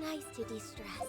nice to de-stress.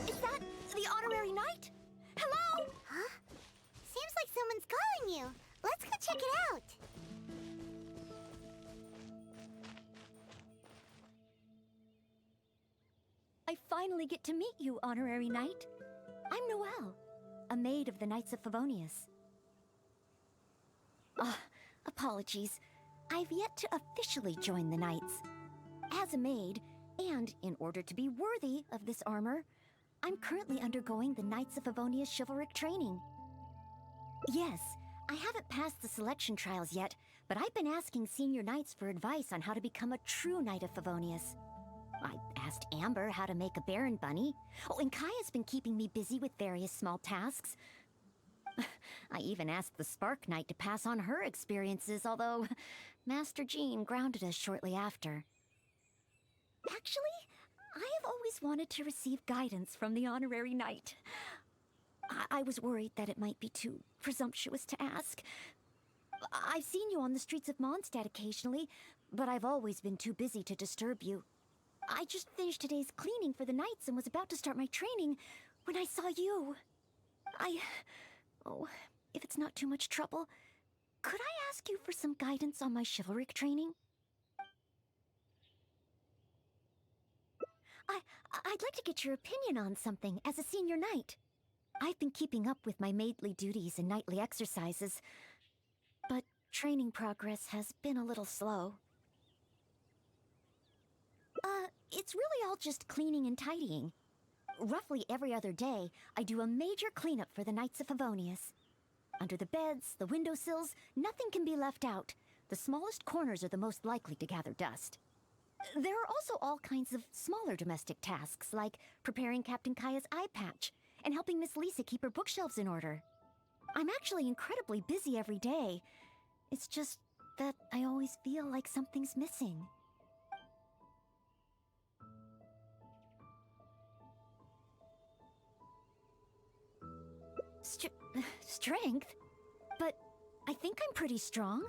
Is that the honorary knight? Hello? Huh? Seems like someone's calling you. Let's go check it out. I finally get to meet you, honorary knight. I'm Noelle, a maid of the Knights of Favonius. Apologies. I've yet to officially join the Knights. As a maid, and in order to be worthy of this armor, I'm currently undergoing the Knights of Favonius chivalric training. Yes, I haven't passed the selection trials yet, but I've been asking senior knights for advice on how to become a true Knight of Favonius. I asked Amber how to make a Baron bunny. Oh, and Kaya's been keeping me busy with various small tasks. I even asked the Spark Knight to pass on her experiences, although Master Jean grounded us shortly after. Actually, I have always wanted to receive guidance from the honorary knight. I was worried that it might be too presumptuous to ask. I've seen you on the streets of Mondstadt occasionally, but I've always been too busy to disturb you. I just finished today's cleaning for the Knights and was about to start my training when I saw you. Oh, if it's not too much trouble, could I ask you for some guidance on my chivalric training? I'd like to get your opinion on something as a senior knight. I've been keeping up with my maidly duties and nightly exercises, but training progress has been a little slow. It's really all just cleaning and tidying. Roughly every other day, I do a major cleanup for the Knights of Favonius. Under the beds, the windowsills, nothing can be left out. The smallest corners are the most likely to gather dust. There are also all kinds of smaller domestic tasks, like preparing Captain Kaya's eye patch and helping Miss Lisa keep her bookshelves in order. I'm actually incredibly busy every day. It's just that I always feel like something's missing. Strength? But I think I'm pretty strong.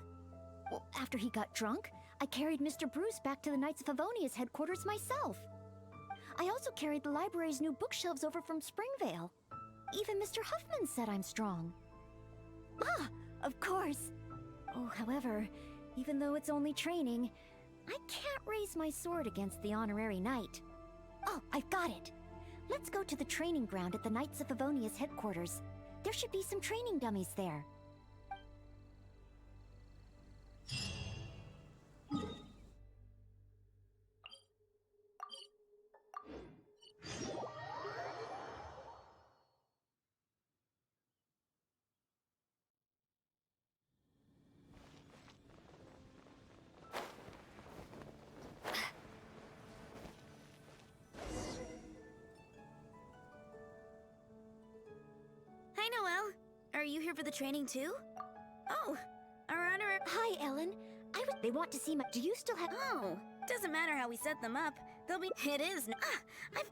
Well, after he got drunk, I carried Mr. Bruce back to the Knights of Favonius headquarters myself. I also carried the library's new bookshelves over from Springvale. Even Mr. Huffman said I'm strong. Ah, of course. Oh, however, even though it's only training, I can't raise my sword against the honorary knight. Oh, I've got it. Let's go to the training ground at the Knights of Favonius headquarters. There should be some training dummies there. Hi, Noelle. Are you here for the training too? Oh, our honor. Hi, Ellen. They want to see my... Do you still have... Oh, doesn't matter how we set them up. They'll be... It is... I've...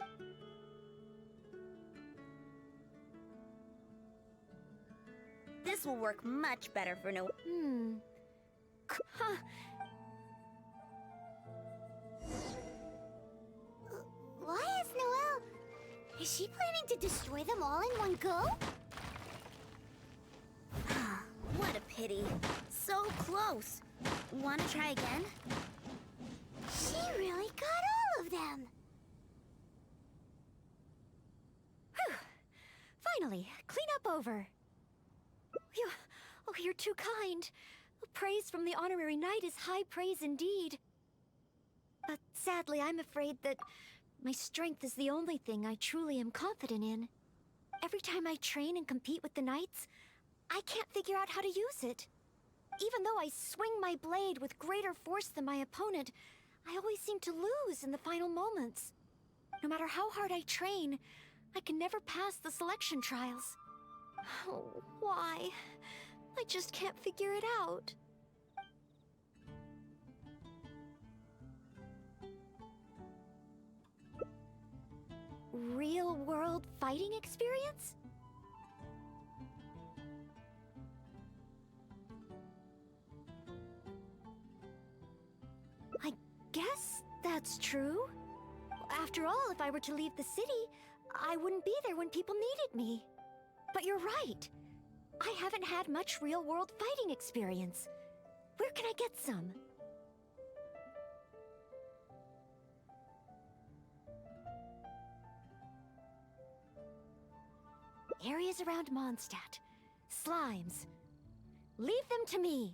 This will work much better for Noelle. Huh. Why is Noelle... Is she planning to destroy them all in one go? What a pity. So close. wanna try again? She really got all of them. Whew. Finally, clean up over. You're too kind. Praise from the honorary knight is high praise indeed. But sadly, I'm afraid that my strength is the only thing I truly am confident in. Every time I train and compete with the knights, I can't figure out how to use it. Even though I swing my blade with greater force than my opponent, I always seem to lose in the final moments. No matter how hard I train, I can never pass the selection trials. Oh, why? I just can't figure it out. Real-world fighting experience? I guess that's true. After all, if I were to leave the city, I wouldn't be there when people needed me. But you're right. I haven't had much real-world fighting experience. Where can I get some? Areas around Mondstadt. Slimes. Leave them to me.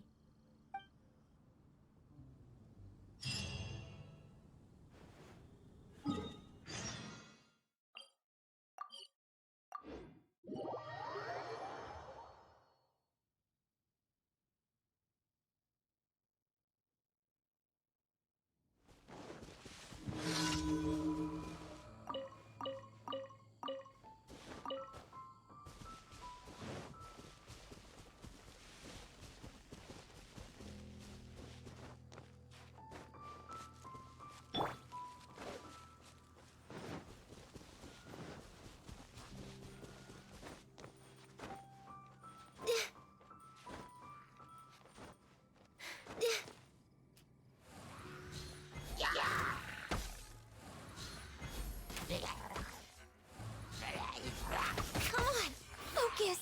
Come on, focus.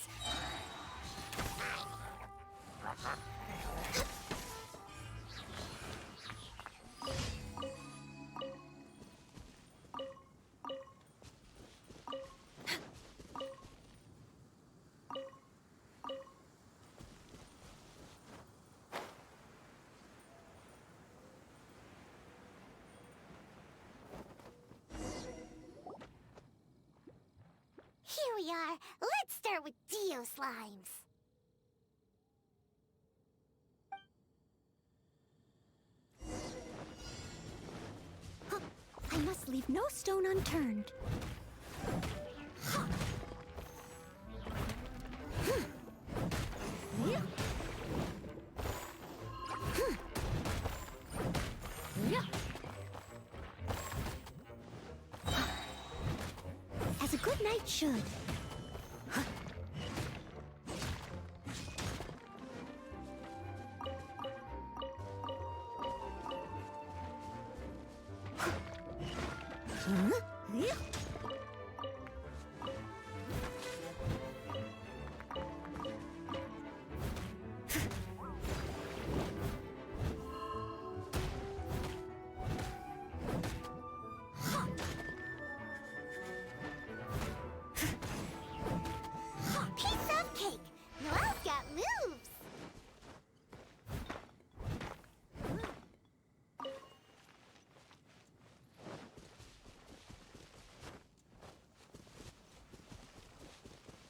Here we are. Let's start with Dio slimes. Huh. I must leave no stone unturned. Huh. Yeah. Yeah. As a good knight should. Piece of cake. Noelle's got moves.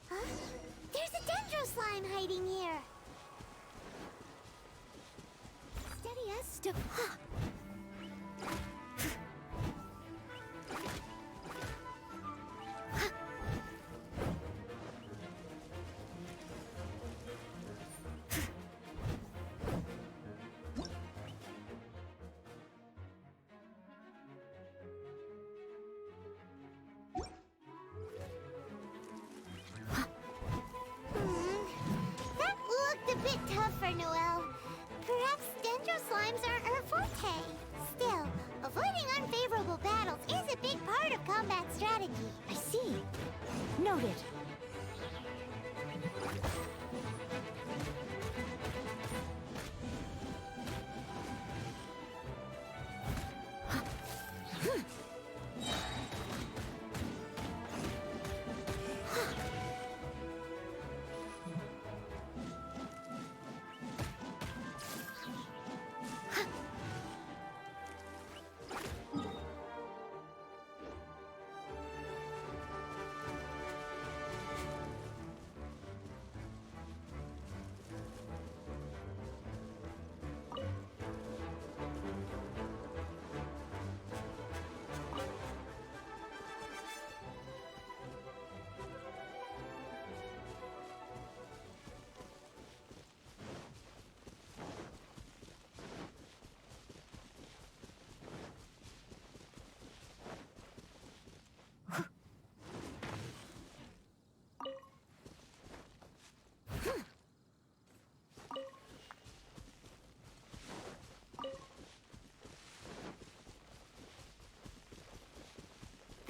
Huh? There's a dendro slime hiding here. Steady as stiff. That looked a bit tough for Noelle. Perhaps dendro slimes aren't her forte. Still, avoiding unfavorable battles is a big part of combat strategy. I see. Noted.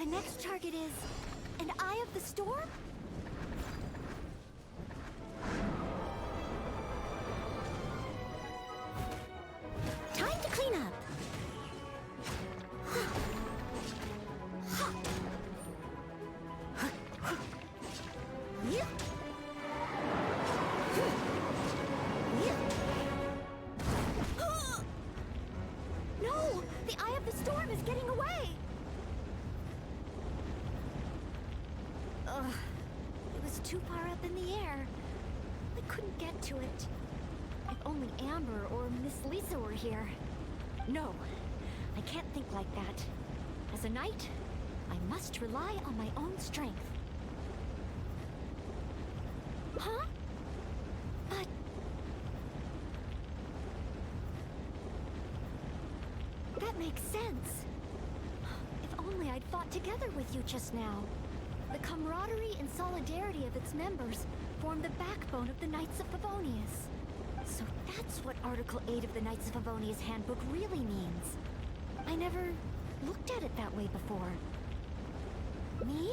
The next target is an eye of the storm? Time to clean up. No! The eye of the storm is getting away! Ugh. It was too far up in the air. I couldn't get to it. If only Amber or Miss Lisa were here. No, I can't think like that. As a knight, I must rely on my own strength. Huh? But... that makes sense. If only I'd fought together with you just now. The camaraderie and solidarity of its members form the backbone of the Knights of Favonius. So that's what Article 8 of the Knights of Favonius Handbook really means. I never looked at it that way before. Me?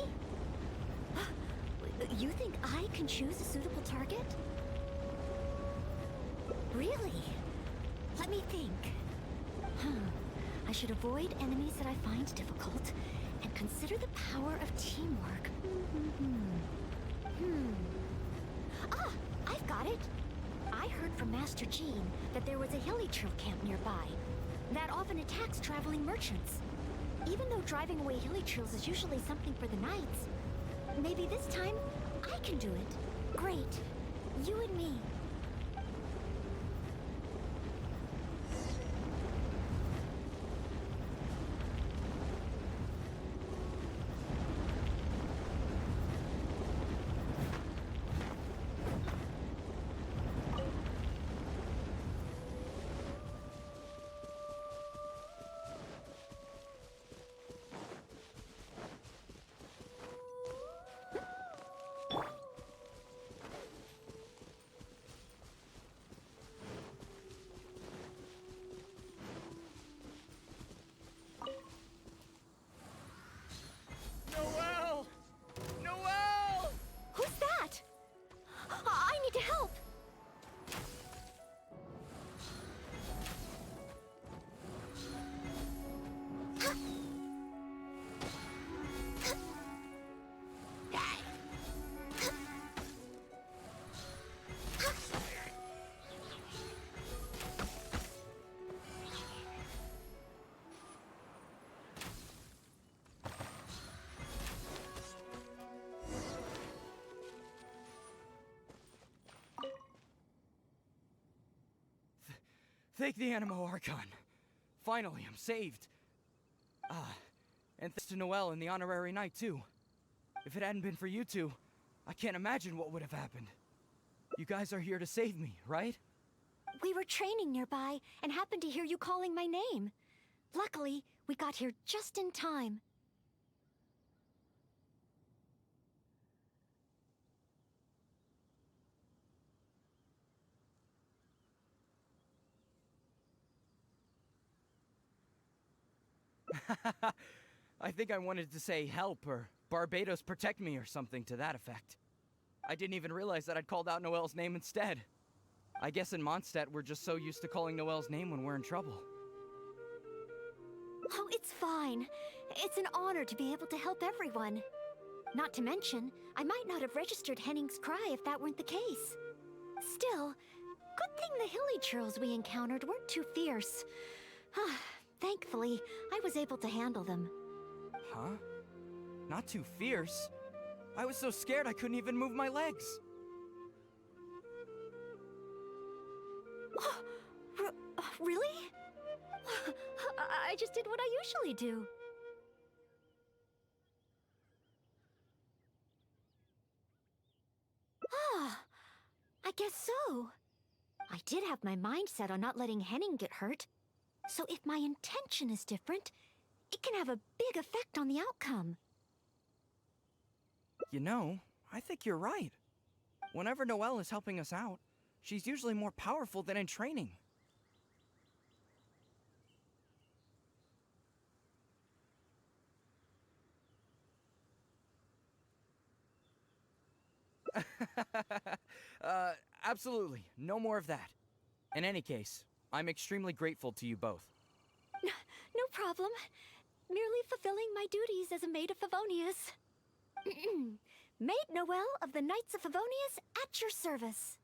You think I can choose a suitable target? Really? Let me think. I should avoid enemies that I find difficult and consider the power of teamwork. Ah, I've got it. I heard from Master Jean that there was a hilly trail camp nearby that often attacks traveling merchants. Even though driving away hilly trails is usually something for the knights, maybe this time I can do it. Great. You and me. Noelle! Noelle! Who's that? I need to help. Thank the Animo Archon. Finally, I'm saved. And thanks to Noelle and the Honorary Knight, too. If it hadn't been for you two, I can't imagine what would have happened. You guys are here to save me, right? We were training nearby and happened to hear you calling my name. Luckily, we got here just in time. I think I wanted to say help or Barbados protect me or something to that effect. I didn't even realize that I'd called out Noelle's name instead. I guess in Mondstadt we're just so used to calling Noelle's name when we're in trouble. Oh, it's fine. It's an honor to be able to help everyone. Not to mention, I might not have registered Henning's cry if that weren't the case. Still, good thing the hilly churls we encountered weren't too fierce. Thankfully, I was able to handle them. Huh? Not too fierce? I was so scared I couldn't even move my legs. Really? I just did what I usually do. I guess so. I did have my mind set on not letting Henning get hurt. So if my intention is different, it can have a big effect on the outcome. You know, I think you're right. Whenever Noelle is helping us out, she's usually more powerful than in training. Absolutely. No more of that. In any case, I'm extremely grateful to you both. No problem. Merely fulfilling my duties as a maid of Favonius. Maid Noelle of the Knights of Favonius at your service.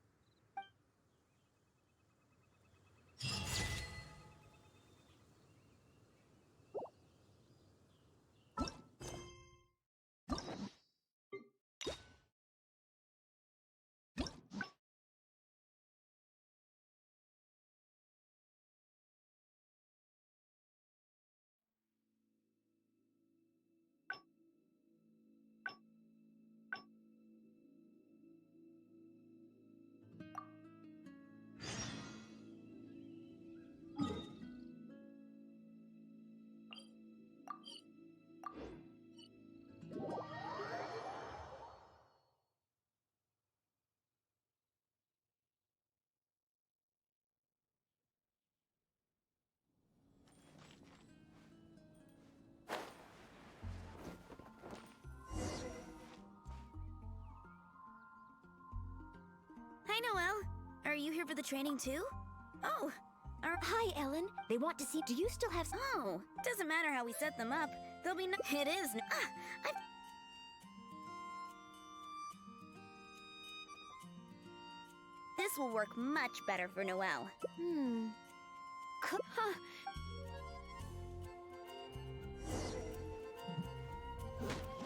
Hi, Noelle. Are you here for the training too? Oh, Hi, Ellen. They want to see. Do you still have? oh, doesn't matter how we set them up. There'll be no. It is. This will work much better for Noelle. Huh.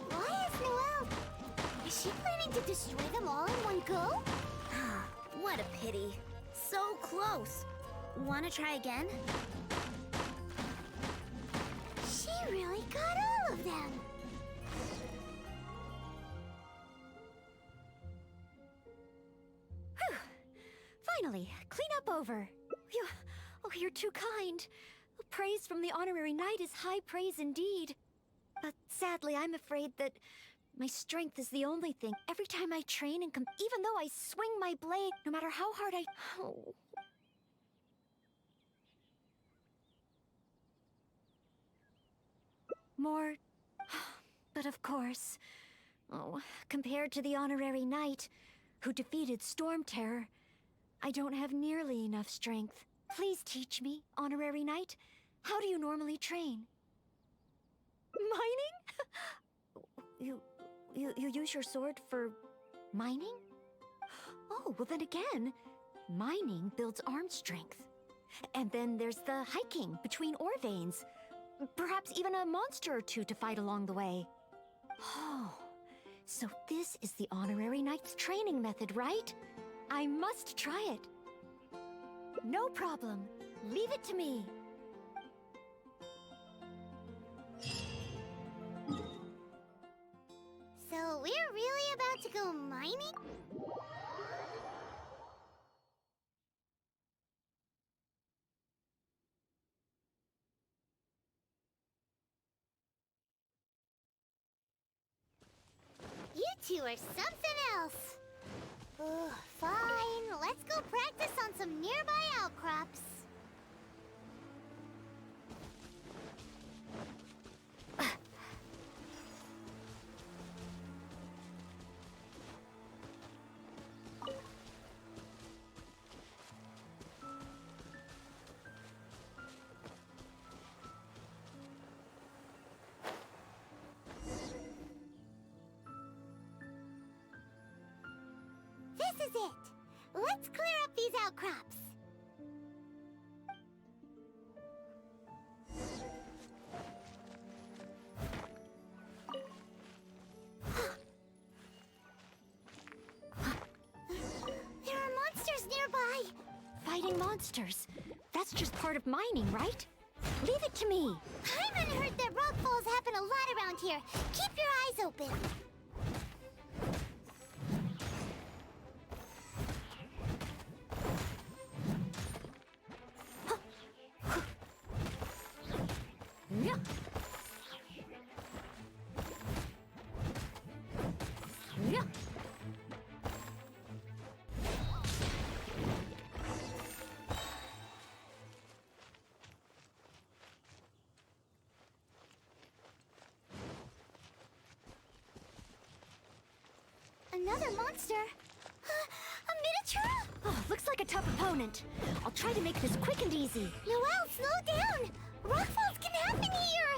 Why is Noelle? Is she planning to destroy them all in one go? What a pity. So close. Wanna try again? She really got all of them. Finally, clean up over. You're too kind. Praise from the honorary knight is high praise indeed. But sadly, I'm afraid that my strength is the only thing. Every time I train and even though I swing my blade, no matter how hard I... Oh. More... But of course... Oh, compared to the honorary knight, who defeated Storm Terror, I don't have nearly enough strength. Please teach me, honorary knight. How do you normally train? Mining? You use your sword for mining? Oh, well then again, mining builds arm strength. And then there's the hiking between ore veins. Perhaps even a monster or two to fight along the way. Oh, so this is the honorary knight's training method, right? I must try it. No problem. Leave it to me. So we're really about to go mining? You two are something else. Fine, let's go practice on some nearby outcrops. This is it. Let's clear up these outcrops. There are monsters nearby. Fighting monsters. That's just part of mining, right? Leave it to me. Hyman heard that rockfalls happen a lot around here. Keep your eyes open. Yeah. Yeah. Another monster. A opponent. I'll try to make this quick and easy. Noelle, slow down! Rockfalls can happen here!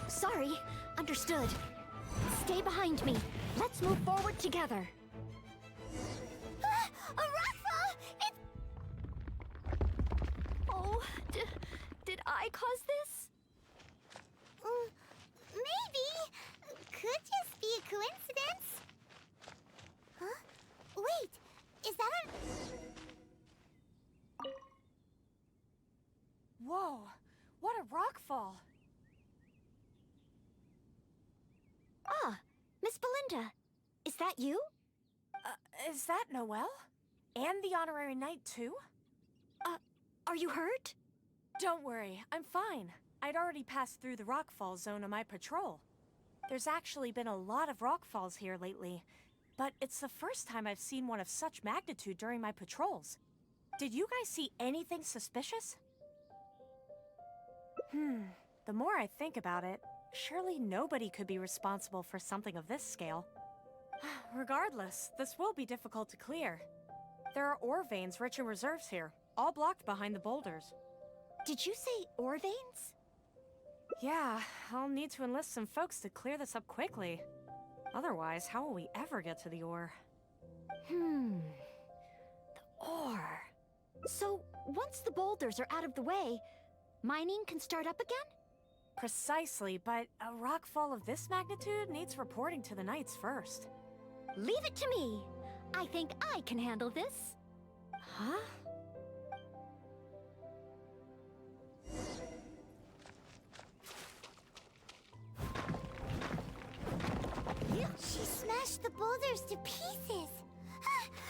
Sorry, understood. Stay behind me. Let's move forward together. A rockfall! It's... Oh, did I cause this? Maybe. Could just be a coincidence. Huh? Wait, is that a... Whoa, what a rockfall! Ah, Miss Belinda. Is that you? Is that Noelle? And the honorary knight, too? Are you hurt? Don't worry, I'm fine. I'd already passed through the rockfall zone on my patrol. There's actually been a lot of rockfalls here lately, but it's the first time I've seen one of such magnitude during my patrols. Did you guys see anything suspicious? The more I think about it, surely nobody could be responsible for something of this scale. Regardless, this will be difficult to clear. There are ore veins rich in reserves here, all blocked behind the boulders. Did you say ore veins? Yeah, I'll need to enlist some folks to clear this up quickly. Otherwise, how will we ever get to the ore? The ore. So, once the boulders are out of the way, mining can start up again? Precisely, but a rockfall of this magnitude needs reporting to the Knights first. Leave it to me. I think I can handle this. Huh? She smashed the boulders to pieces.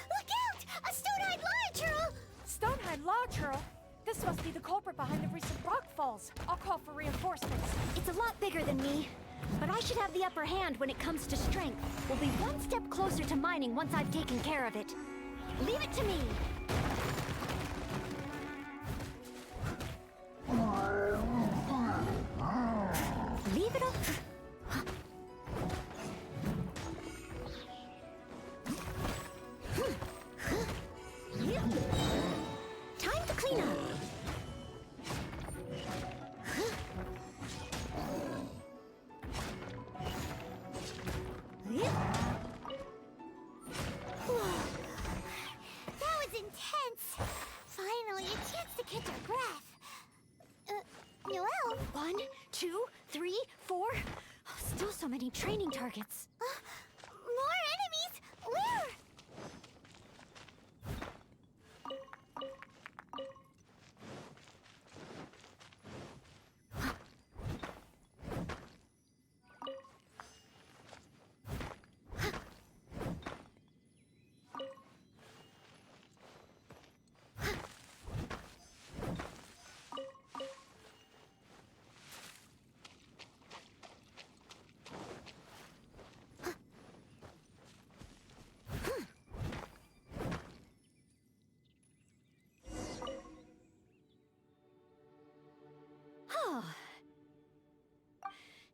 Look out! A stone-eyed lava Stone-eyed lava churl? This must be the culprit behind the recent rockfalls. I'll call for reinforcements. It's a lot bigger than me, but I should have the upper hand when it comes to strength. We'll be one step closer to mining once I've taken care of it. Leave it to me. Leave it up. Time to clean up. That was intense. Finally, a chance to catch our breath. Noelle? 1, 2, 3, 4. Still so many training targets. More enemies? Where?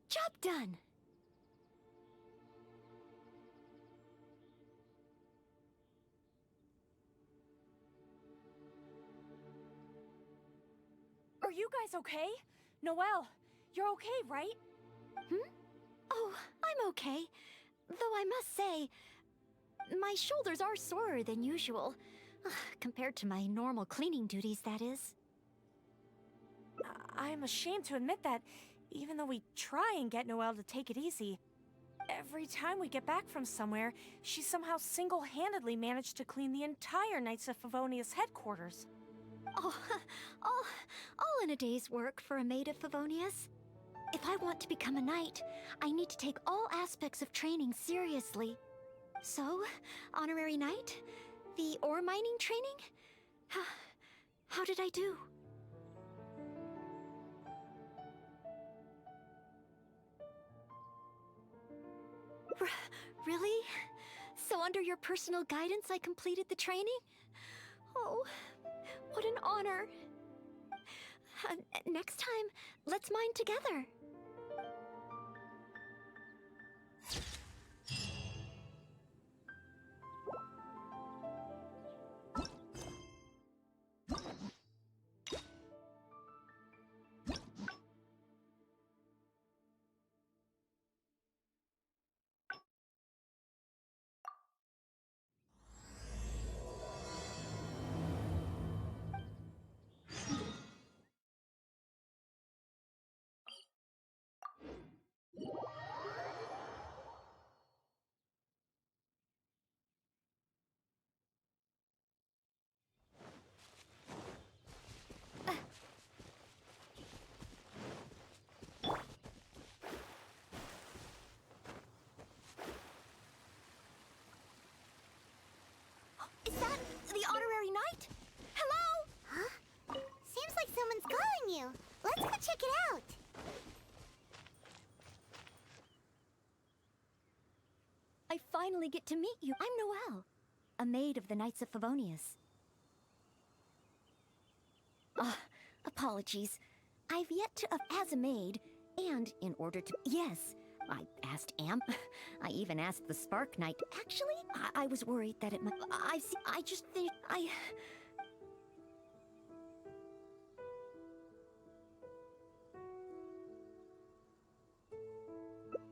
Job done. Are you guys okay? Noelle, you're okay, right? Oh, I'm okay. Though I must say, my shoulders are sorer than usual. Compared to my normal cleaning duties, that is. I'm ashamed to admit that, even though we try and get Noelle to take it easy, every time we get back from somewhere, she somehow single-handedly managed to clean the entire Knights of Favonia's headquarters. Oh, all in a day's work for a maid of Favonia's. If I want to become a knight, I need to take all aspects of training seriously. So, honorary knight, the ore mining training? How did I do? Really? So under your personal guidance I completed the training? Oh, what an honor. Next time, let's mine together. finally get to meet you. I'm Noelle, a maid of the Knights of Favonius. Apologies. I've yet to, as a maid, and in order to, yes, I asked Amp. I even asked the Spark Knight. Actually, I was worried that it might, I just think,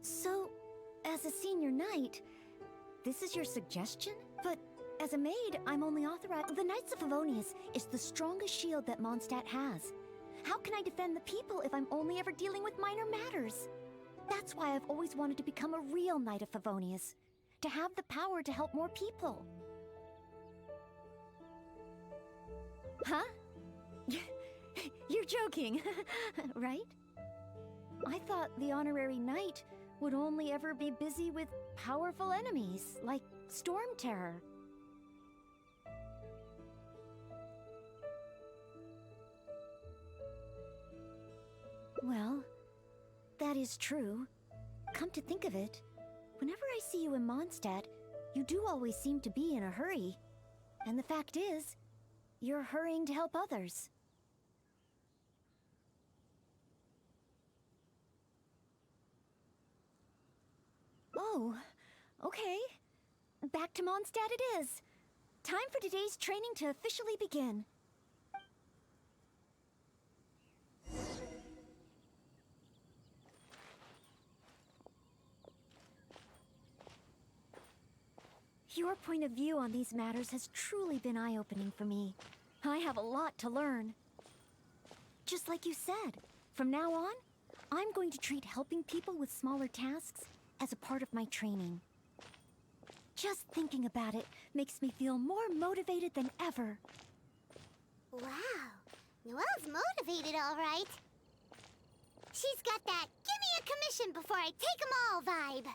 So, as a senior knight, this is your suggestion? But as a maid, I'm only authorized. The Knights of Favonius is the strongest shield that Mondstadt has. How can I defend the people if I'm only ever dealing with minor matters? That's why I've always wanted to become a real Knight of Favonius. To have the power to help more people. Huh? You're joking, right? I thought the honorary knight would only ever be busy with powerful enemies, like Storm Terror. Well, that is true. Come to think of it, whenever I see you in Mondstadt, you do always seem to be in a hurry. And the fact is, you're hurrying to help others. Oh, okay. Back to Mondstadt it is. Time for today's training to officially begin. Your point of view on these matters has truly been eye-opening for me. I have a lot to learn. Just like you said, from now on, I'm going to treat helping people with smaller tasks as a part of my training. Just thinking about it makes me feel more motivated than ever. Wow, Noelle's motivated, all right. She's got that "give me a commission before I take 'em all" vibe.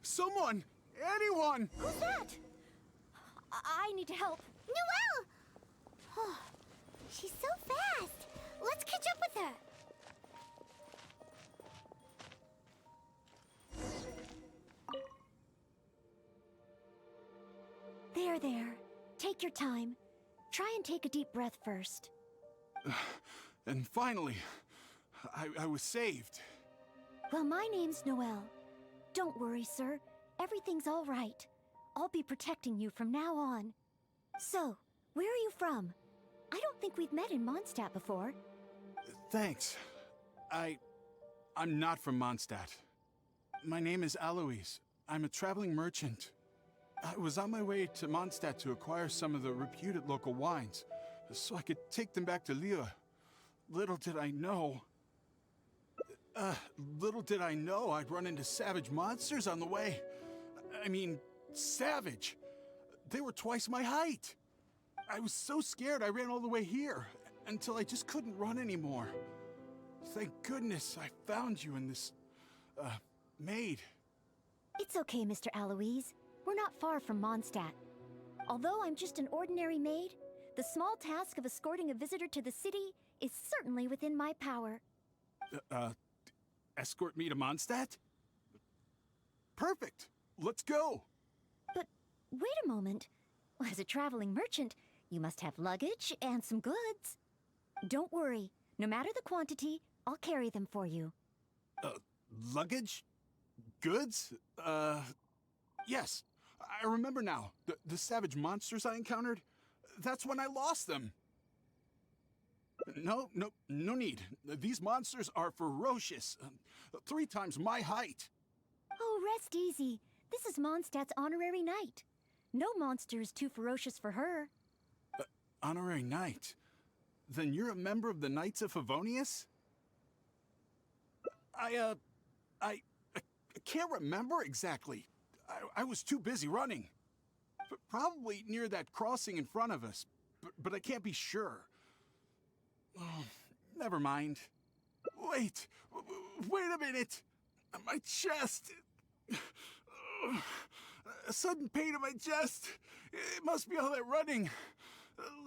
Someone! Anyone! Who's that? I need to help. Noelle! Oh, she's so fast. Let's catch up with her. There. Take your time. Try and take a deep breath first. And finally, I was saved. Well, my name's Noelle. Don't worry, sir. Everything's all right. I'll be protecting you from now on. So, where are you from? I don't think we've met in Mondstadt before. Thanks. I'm not from Mondstadt. My name is Alois. I'm a traveling merchant. I was on my way to Mondstadt to acquire some of the reputed local wines, so I could take them back to Lille. Little did I know I'd run into savage monsters on the way. I mean, savage. They were twice my height. I was so scared I ran all the way here, until I just couldn't run anymore. Thank goodness I found you in this, maid. It's okay, Mr. Alois. We're not far from Mondstadt. Although I'm just an ordinary maid, the small task of escorting a visitor to the city is certainly within my power. Escort me to Mondstadt? Perfect! Let's go! But wait a moment. As a traveling merchant, you must have luggage and some goods. Don't worry. No matter the quantity, I'll carry them for you. Luggage? Goods? Yes. I remember now. The savage monsters I encountered? That's when I lost them. No need. These monsters are ferocious. 3 times my height. Oh, rest easy. This is Mondstadt's honorary knight. No monster is too ferocious for her. Honorary knight? Then you're a member of the Knights of Favonius? I can't remember exactly. I was too busy running. Probably near that crossing in front of us, but I can't be sure. Oh, never mind. Wait a minute! My chest! A sudden pain in my chest. It must be all that running.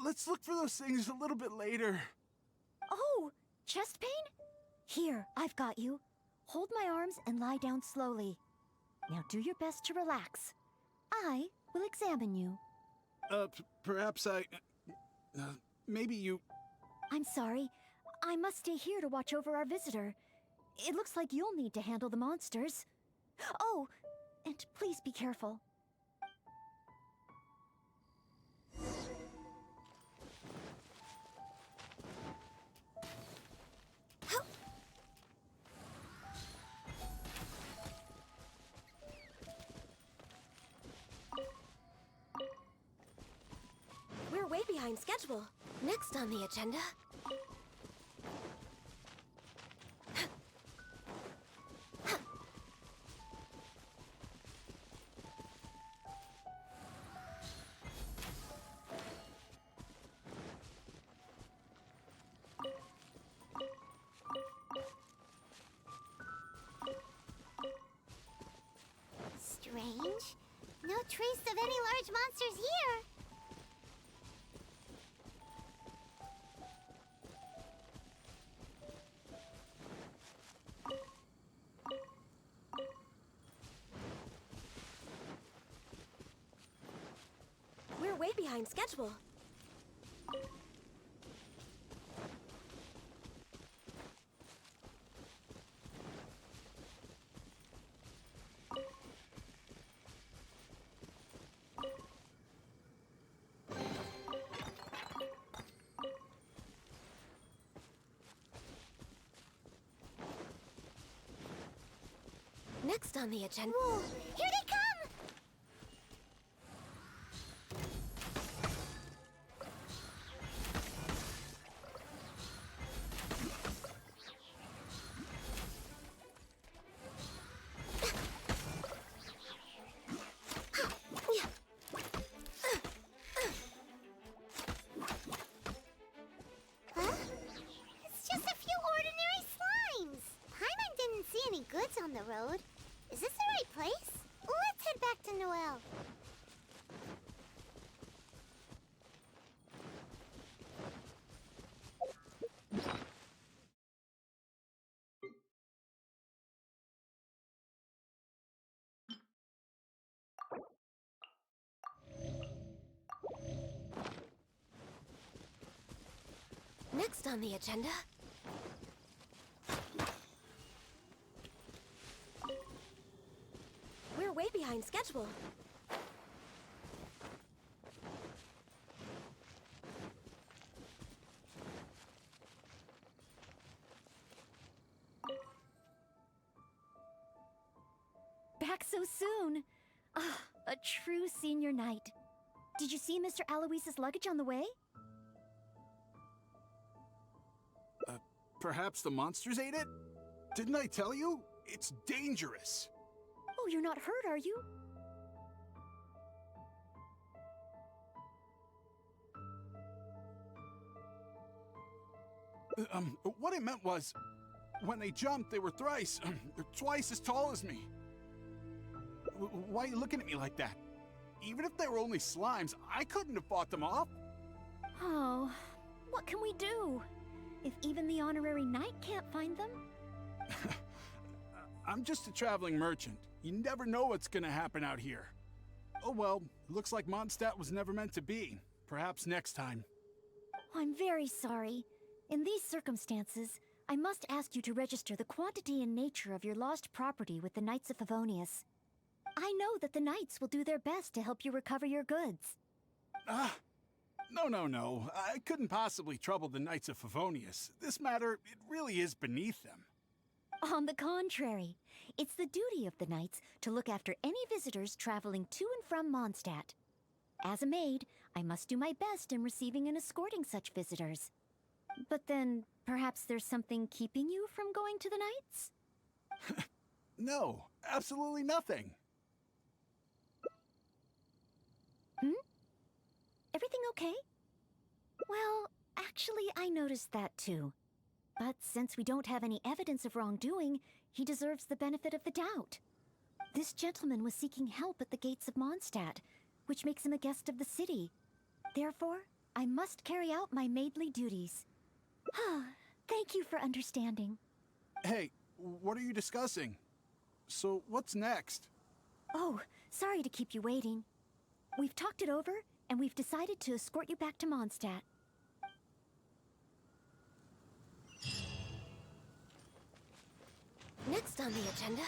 Let's look for those things a little bit later. Oh, chest pain? Here, I've got you. Hold my arms and lie down slowly. Now do your best to relax. I will examine you. Perhaps I... maybe you... I'm sorry. I must stay here to watch over our visitor. It looks like you'll need to handle the monsters. Oh, and please be careful. We're way behind schedule. Next on the agenda... Strange. No trace of any large monsters here. We're way behind schedule. Next on the agenda... Whoa, here they come! Huh? It's just a few ordinary slimes. Paimon didn't see any goods on the road. Is this the right place? Let's head back to Noelle. Next on the agenda... We're way behind schedule. Back so soon. Ah, a true senior night. Did you see Mr. Aloise's luggage on the way? Perhaps the monsters ate it? Didn't I tell you? It's dangerous. Oh, you're not hurt, are you? What I meant was, when they jumped, they were twice as tall as me. Why are you looking at me like that? Even if they were only slimes, I couldn't have fought them off. Oh, what can we do? If even the honorary knight can't find them? I'm just a traveling merchant. You never know what's gonna happen out here. Oh well, looks like Mondstadt was never meant to be. Perhaps next time. I'm very sorry. In these circumstances, I must ask you to register the quantity and nature of your lost property with the Knights of Favonius. I know that the Knights will do their best to help you recover your goods. No. I couldn't possibly trouble the Knights of Favonius. This matter, it really is beneath them. On the contrary, it's the duty of the Knights to look after any visitors traveling to and from Mondstadt. As a maid, I must do my best in receiving and escorting such visitors. But then, perhaps there's something keeping you from going to the Knights? No, absolutely nothing. Everything okay? Well, actually, I noticed that too. But since we don't have any evidence of wrongdoing, he deserves the benefit of the doubt. This gentleman was seeking help at the gates of Mondstadt, which makes him a guest of the city. Therefore, I must carry out my maidly duties. Thank you for understanding. Hey, what are you discussing? So, what's next? Oh, sorry to keep you waiting. We've talked it over, and we've decided to escort you back to Mondstadt. Next on the agenda...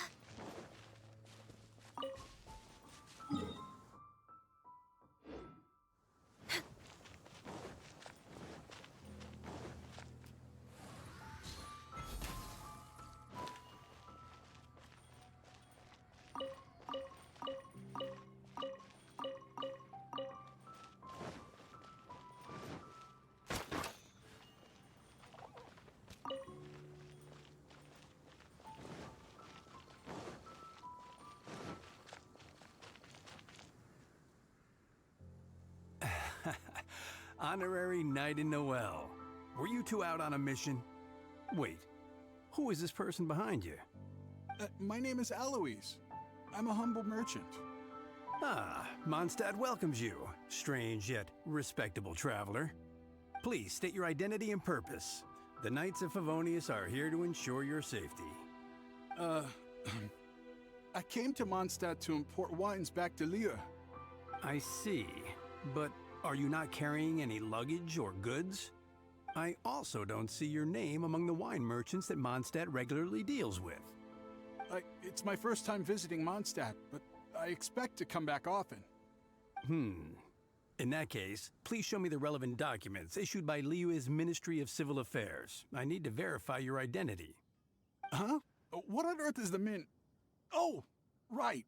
Honorary Knight in Noelle. Were you two out on a mission? Wait, who is this person behind you? My name is Alois. I'm a humble merchant. Ah, Mondstadt welcomes you, strange yet respectable traveler. Please state your identity and purpose. The Knights of Favonius are here to ensure your safety. I came to Mondstadt to import wines back to Lille. I see, but are you not carrying any luggage or goods? I also don't see your name among the wine merchants that Mondstadt regularly deals with. It's my first time visiting Mondstadt, but I expect to come back often. In that case, please show me the relevant documents issued by Liyue's Ministry of Civil Affairs. I need to verify your identity. Huh? What on earth is the min... Oh! Right.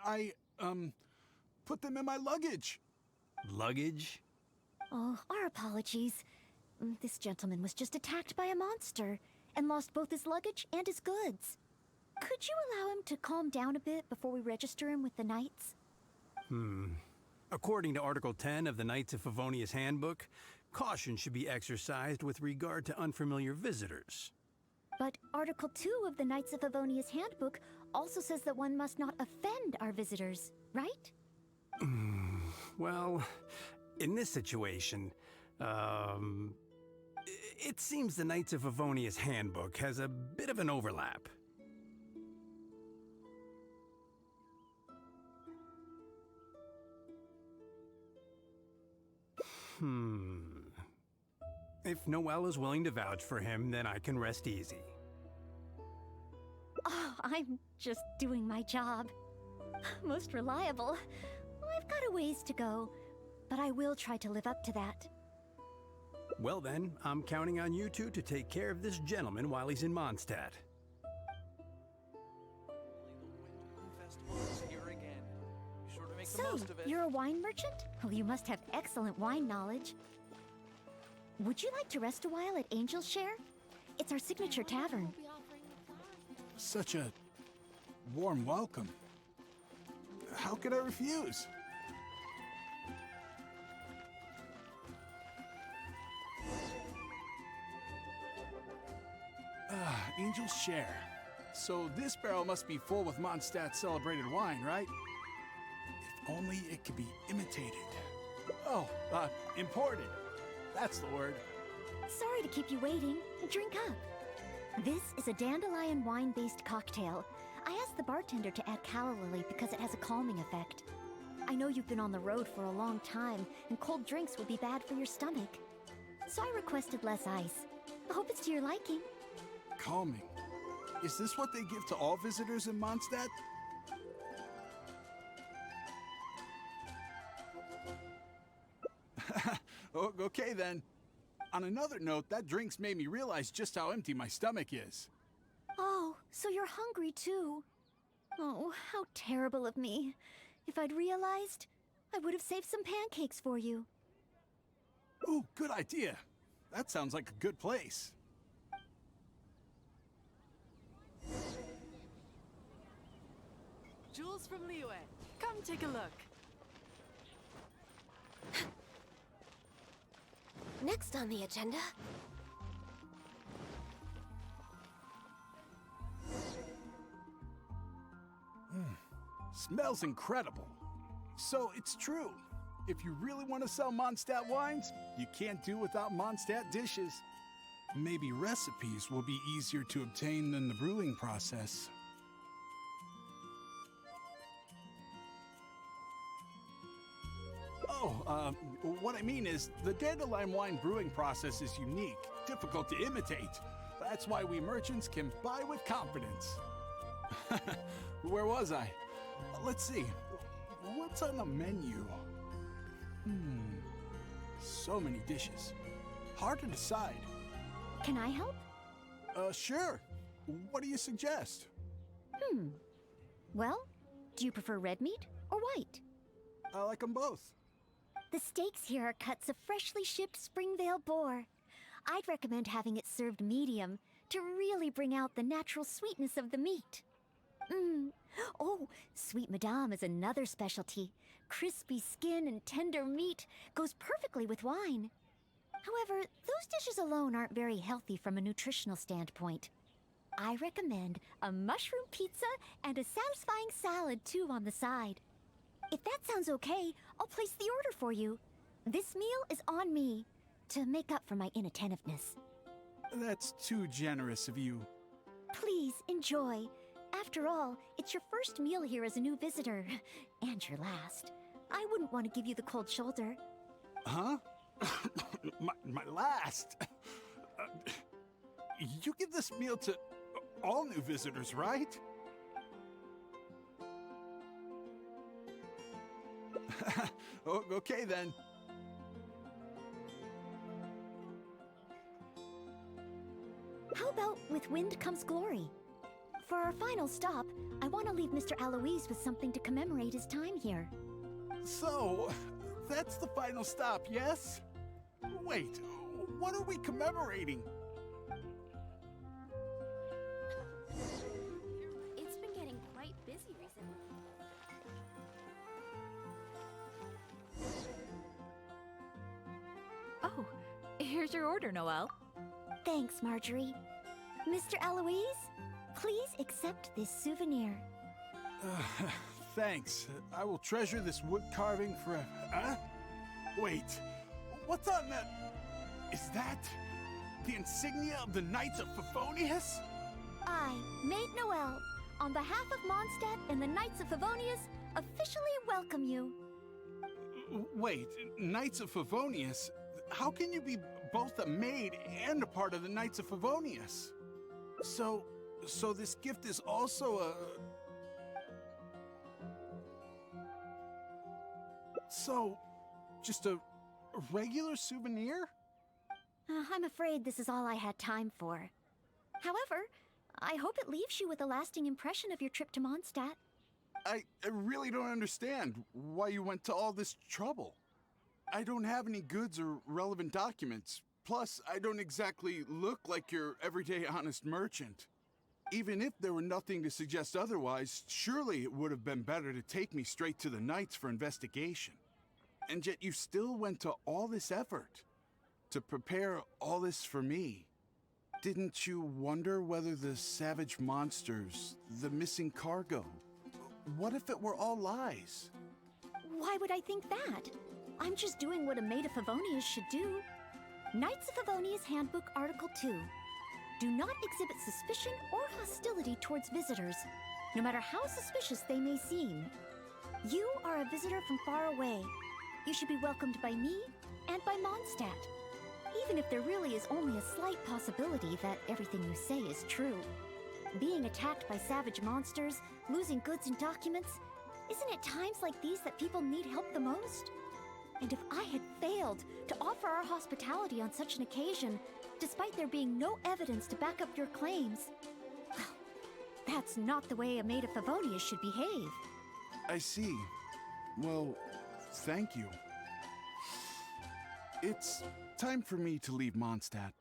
I, put them in my luggage. Luggage? Oh, our apologies. This gentleman was just attacked by a monster and lost both his luggage and his goods. Could you allow him to calm down a bit before we register him with the Knights? According to Article 10 of the Knights of Favonius Handbook, caution should be exercised with regard to unfamiliar visitors. But Article 2 of the Knights of Favonius Handbook also says that one must not offend our visitors, right? Well, in this situation, it seems the Knights of Favonius Handbook has a bit of an overlap. If Noelle is willing to vouch for him, then I can rest easy. Oh, I'm just doing my job. Most reliable. I've got a ways to go, but I will try to live up to that. Well then, I'm counting on you two to take care of this gentleman while he's in Mondstadt. So, you're a wine merchant? Well, you must have excellent wine knowledge. Would you like to rest a while at Angel's Share? It's our signature tavern. Such a warm welcome. How could I refuse? Angel's Share. So this barrel must be full with Mondstadt celebrated wine, right? If only it could be imitated. Oh, imported. That's the word. Sorry to keep you waiting. Drink up. This is a dandelion wine-based cocktail. I asked the bartender to add calla lily because it has a calming effect. I know you've been on the road for a long time, and cold drinks would be bad for your stomach. So I requested less ice. I hope it's to your liking. Calming. Is this what they give to all visitors in Mondstadt? Okay then. On another note, that drink's made me realize just how empty my stomach is. Oh, so you're hungry too. Oh, how terrible of me. If I'd realized, I would have saved some pancakes for you. Ooh, good idea. That sounds like a good place. Jewels from Liyue. Come take a look. Next on the agenda... smells incredible. So it's true. If you really want to sell Mondstadt wines, you can't do without Mondstadt dishes. Maybe recipes will be easier to obtain than the brewing process. Oh, what I mean is, the dandelion wine brewing process is unique, difficult to imitate. That's why we merchants can buy with confidence. Where was I? Let's see. What's on the menu? So many dishes. Hard to decide. Can I help? Sure. What do you suggest? Well, do you prefer red meat or white? I like them both. The steaks here are cuts of freshly shipped Springvale boar. I'd recommend having it served medium to really bring out the natural sweetness of the meat. Oh, Sweet Madame is another specialty. Crispy skin and tender meat goes perfectly with wine. However, those dishes alone aren't very healthy from a nutritional standpoint. I recommend a mushroom pizza and a satisfying salad too on the side. If that sounds okay, I'll place the order for you. This meal is on me, to make up for my inattentiveness. That's too generous of you. Please, enjoy. After all, it's your first meal here as a new visitor, and your last. I wouldn't want to give you the cold shoulder. Huh? my last? You give this meal to all new visitors, right? Okay then. How about with wind comes glory? For our final stop, I want to leave Mr. Aloise with something to commemorate his time here. So, that's the final stop, yes? Wait, what are we commemorating? It's been getting quite busy recently. Oh, here's your order, Noelle. Thanks, Marjorie. Mr. Aloise, please accept this souvenir. Thanks. I will treasure this wood carving forever. Huh? Wait, what's on that? Is that the insignia of the Knights of Favonius? I, Maid Noelle, on behalf of Mondstadt and the Knights of Favonius, officially welcome you. Wait, Knights of Favonius? How can you be both a maid and a part of the Knights of Favonius? So this gift is also a... So, just a regular souvenir? I'm afraid this is all I had time for. However, I hope it leaves you with a lasting impression of your trip to Mondstadt. I really don't understand why you went to all this trouble. I don't have any goods or relevant documents. Plus, I don't exactly look like your everyday honest merchant. Even if there were nothing to suggest otherwise, surely it would have been better to take me straight to the Knights for investigation. And yet you still went to all this effort to prepare all this for me. Didn't you wonder whether the savage monsters, the missing cargo, what if it were all lies? Why would I think that? I'm just doing what a maid of Favonius should do. Knights of Favonius Handbook Article 2. Do not exhibit suspicion or hostility towards visitors, no matter how suspicious they may seem. You are a visitor from far away. You should be welcomed by me and by Mondstadt, even if there really is only a slight possibility that everything you say is true. Being attacked by savage monsters, losing goods and documents, isn't it times like these that people need help the most? And if I had failed to offer our hospitality on such an occasion, despite there being no evidence to back up your claims, well, that's not the way a maid of Favonius should behave. I see. Well, thank you. It's time for me to leave Mondstadt.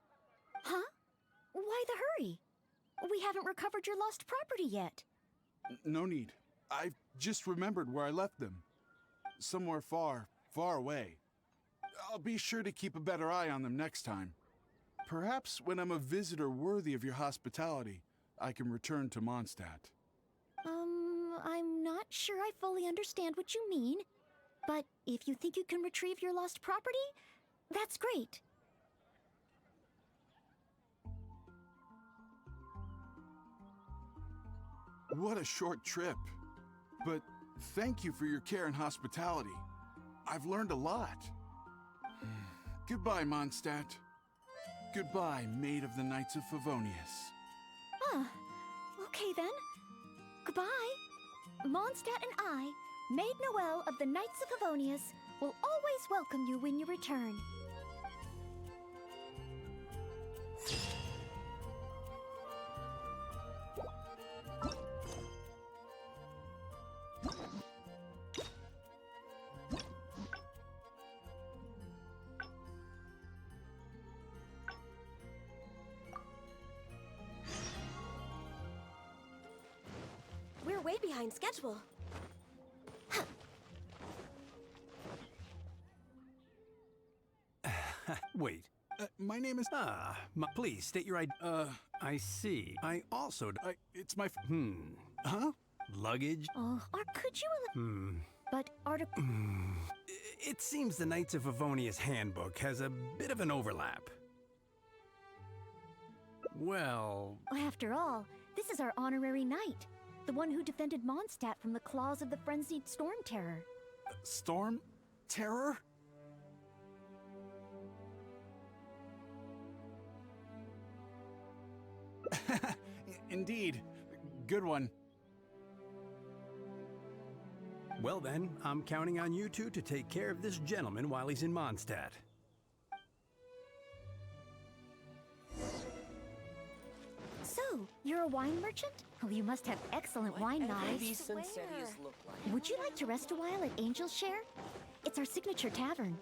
Huh? Why the hurry? We haven't recovered your lost property yet. No need. I've just remembered where I left them. Somewhere far, far away. I'll be sure to keep a better eye on them next time. Perhaps when I'm a visitor worthy of your hospitality, I can return to Mondstadt. I'm not sure I fully understand what you mean, but if you think you can retrieve your lost property, that's great. What a short trip. But thank you for your care and hospitality. I've learned a lot. Goodbye, Mondstadt. Goodbye, Maid of the Knights of Favonius. Ah, okay then. Goodbye. Mondstadt and I, Maid Noelle of the Knights of Favonius, will always welcome you when you return. We're way behind schedule. Wait. My name is... Please state your ID. I see. I also... it's my... Huh? Luggage? Oh, or could you... But article... It seems the Knights of Favonius handbook has a bit of an overlap. Well... After all, this is our honorary knight, the one who defended Mondstadt from the claws of the frenzied Storm Terror. Storm? Terror? Indeed. Good one. Well then, I'm counting on you two to take care of this gentleman while he's in Mondstadt. So, you're a wine merchant? Well, you must have excellent wine knowledge. Would you like to rest a while at Angel's Share? It's our signature tavern.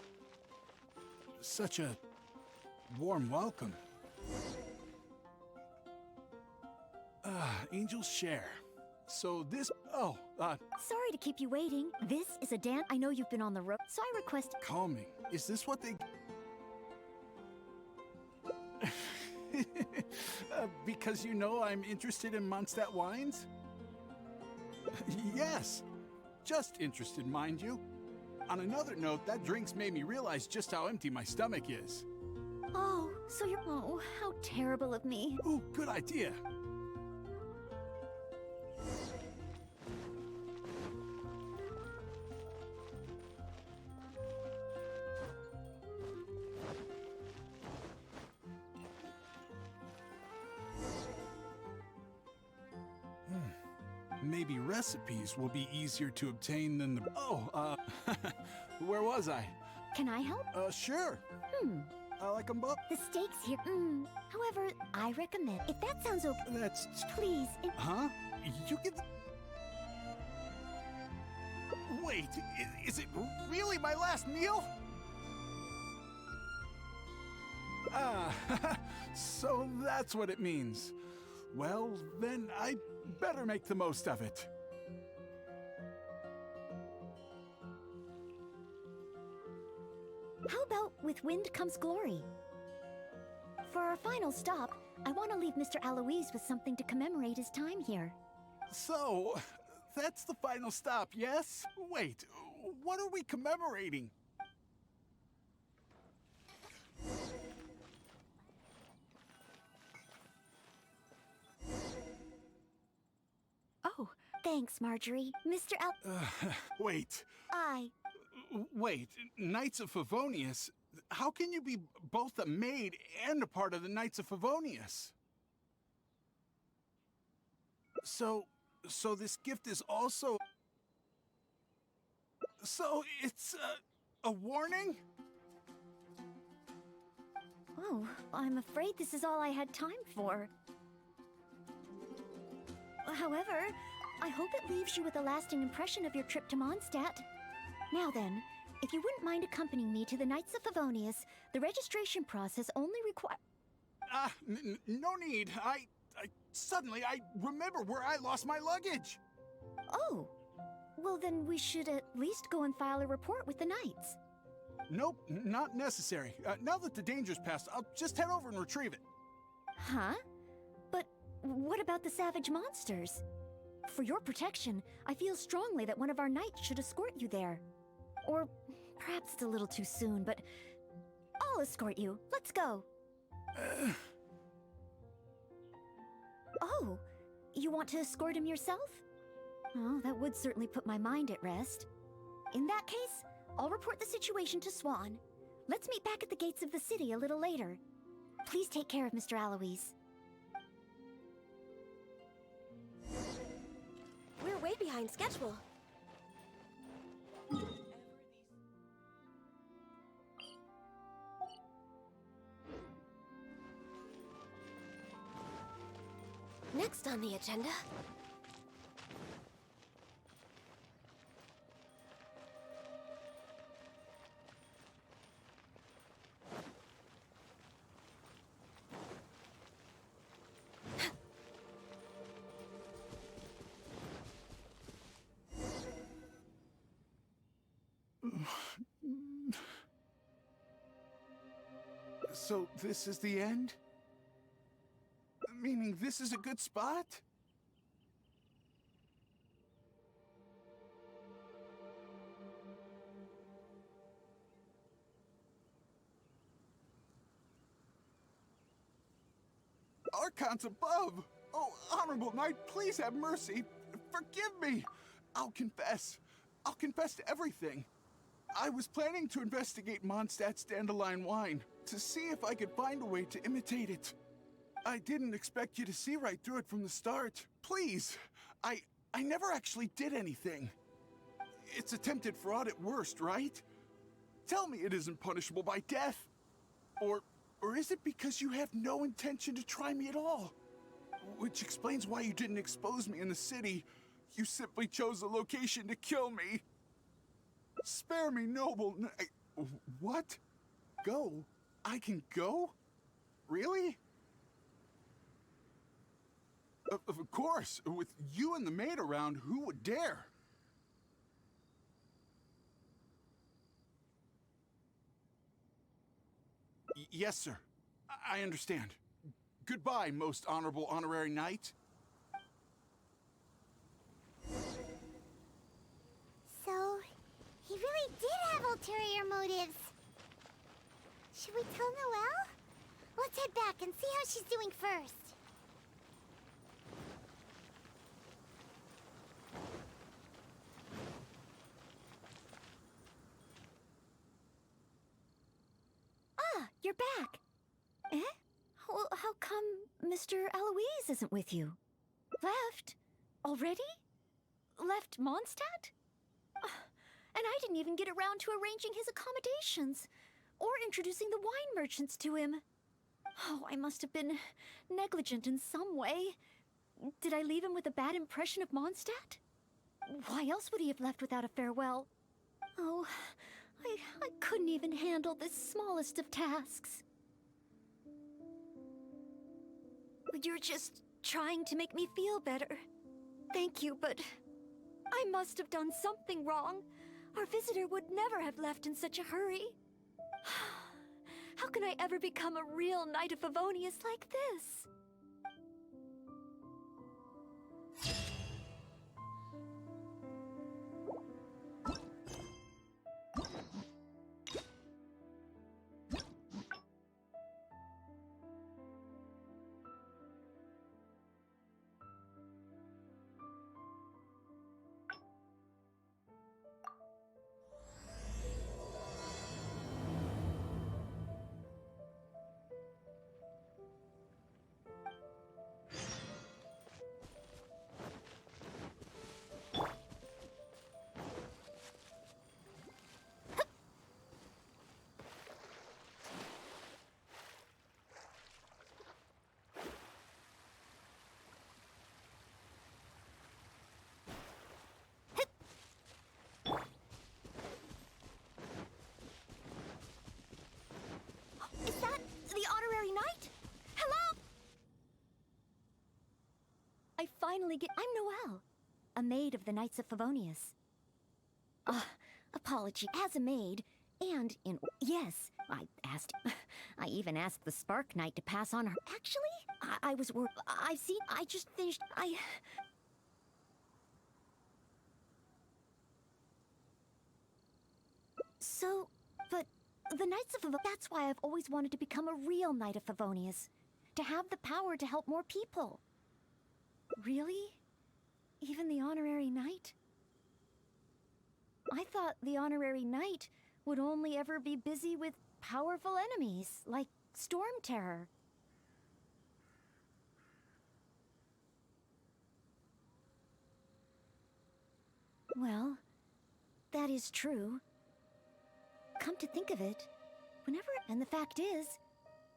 Such a warm welcome. Angel's Share. So this... Sorry to keep you waiting. This is a dance. I know you've been on the road, so I request... Calming. Is this what they... because you know I'm interested in Mondstadt wines? Yes. Just interested, mind you. On another note, that drink's made me realize just how empty my stomach is. Oh, so you're... Oh, how terrible of me. Ooh, good idea. Maybe recipes will be easier to obtain than the... where was I? Can I help? Sure. I like them both. The steaks here... However, I recommend... If that sounds okay... That's... Please... Huh? You get... Wait, is it really my last meal? So that's what it means. Well, then I better make the most of it. How about with wind comes glory? For our final stop, I want to leave Mr. Aloise with something to commemorate his time here. So, that's the final stop, yes? Wait, what are we commemorating? Oh, thanks, Marjorie. Mr. Wait. I... Wait, Knights of Favonius? How can you be both a maid and a part of the Knights of Favonius? So this gift is also... So it's a warning? Oh, I'm afraid this is all I had time for. However, I hope it leaves you with a lasting impression of your trip to Mondstadt. Now then, if you wouldn't mind accompanying me to the Knights of Favonius, the registration process only requires... No need. Suddenly I remember where I lost my luggage. Oh, well then we should at least go and file a report with the Knights. Nope, not necessary. Now that the danger's passed, I'll just head over and retrieve it. Huh? But what about the savage monsters? For your protection, I feel strongly that one of our knights should escort you there. Or perhaps it's a little too soon, but I'll escort you. Let's go. Oh, you want to escort him yourself? Oh, that would certainly put my mind at rest. In that case, I'll report the situation to Swan. Let's meet back at the gates of the city a little later. Please take care of Mr. Aloise. We're way behind schedule. Next on the agenda... So this is the end? Meaning this is a good spot? Archons above! Oh, honorable knight, please have mercy. Forgive me. I'll confess. I'll confess to everything. I was planning to investigate Mondstadt's dandelion wine, to see if I could find a way to imitate it. I didn't expect you to see right through it from the start. Please, I never actually did anything. It's attempted fraud at worst, right? Tell me it isn't punishable by death. Or is it because you have no intention to try me at all? Which explains why you didn't expose me in the city. You simply chose a location to kill me. Spare me, noble What? Go? I can go? Really? Of course. With you and the maid around, who would dare? Yes, sir. I understand. Goodbye, most honorable honorary knight. So, he really did have ulterior motives. Should we tell Noelle? Let's head back and see how she's doing first. Ah, you're back. Eh? Well, how come Mr. Aloise isn't with you? Left? Already? Left Mondstadt? And I didn't even get around to arranging his accommodations, or introducing the wine merchants to him. Oh, I must have been negligent in some way. Did I leave him with a bad impression of Mondstadt? Why else would he have left without a farewell? Oh, I couldn't even handle this smallest of tasks. You're just trying to make me feel better. Thank you, but I must have done something wrong. Our visitor would never have left in such a hurry. How can I ever become a real Knight of Favonius like this? Is that the honorary knight? Hello? I finally get... I'm Noelle, a maid of the Knights of Favonius. Apology. As a maid, and in... Yes, I even asked the Spark Knight to pass on her... Actually, I was worried. I just finished... So, but the Knights of that's why I've always wanted to become a real Knight of Favonius. To have the power to help more people. Really? Even the Honorary Knight? I thought the Honorary Knight would only ever be busy with powerful enemies, like Storm Terror. Well, that is true. Come to think of it, whenever... And the fact is,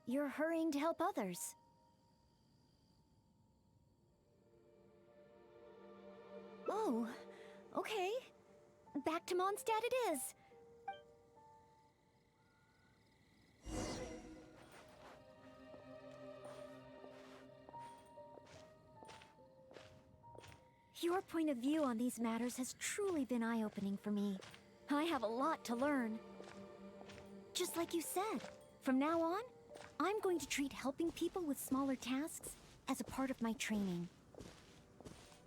you're hurrying to help others. Oh, okay. Back to Mondstadt it is. Your point of view on these matters has truly been eye-opening for me. I have a lot to learn. Just like you said, from now on, I'm going to treat helping people with smaller tasks as a part of my training.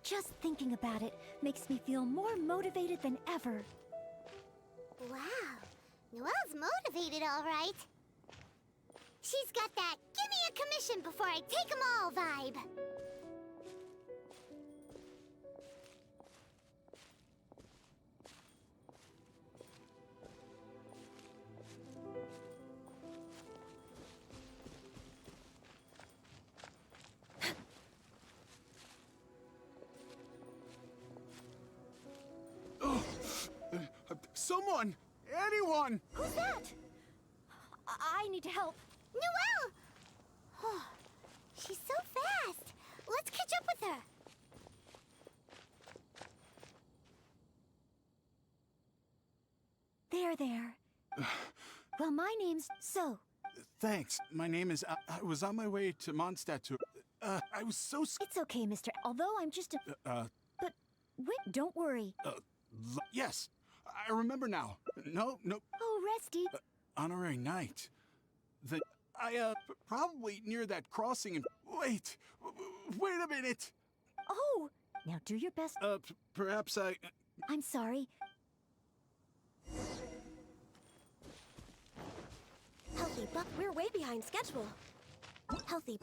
Just thinking about it makes me feel more motivated than ever. Wow, Noelle's motivated, all right. She's got that "give me a commission before I take 'em all" vibe. Someone! Anyone! Who's that? I need to help. Noelle! Oh, she's so fast. Let's catch up with her. There. Well, my name's So. Thanks. My name is... I was on my way to Mondstadt to... I was so scared. It's okay, Mr. Although I'm just a... But wait, don't worry. Yes. I remember now. No. Oh, Resty. Honorary Knight. Probably near that crossing and... Wait a minute! Oh! Now do your best. Perhaps I... I'm sorry. Healthy, but we're way behind schedule. Healthy.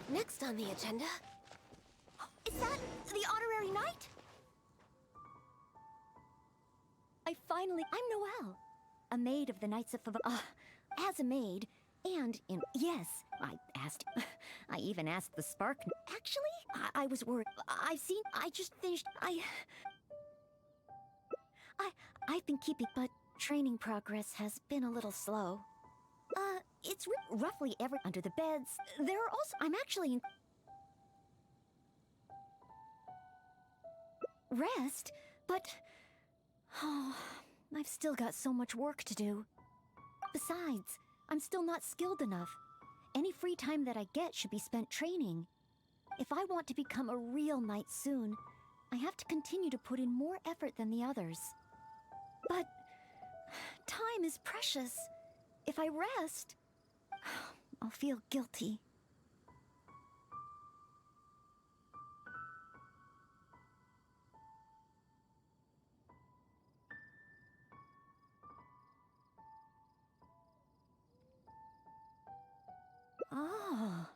Next on the agenda. Is that the Honorary Knight? I'm Noelle, a maid of the Knights of as a maid, and yes, I even asked the Spark. Actually, I was worried. I just finished, I've been keeping, but training progress has been a little slow. It's roughly under the beds. There are also, I'm actually in rest, but I've still got so much work to do. Besides, I'm still not skilled enough. Any free time that I get should be spent training. If I want to become a real knight soon, I have to continue to put in more effort than the others. But time is precious. If I rest, I'll feel guilty. Oh,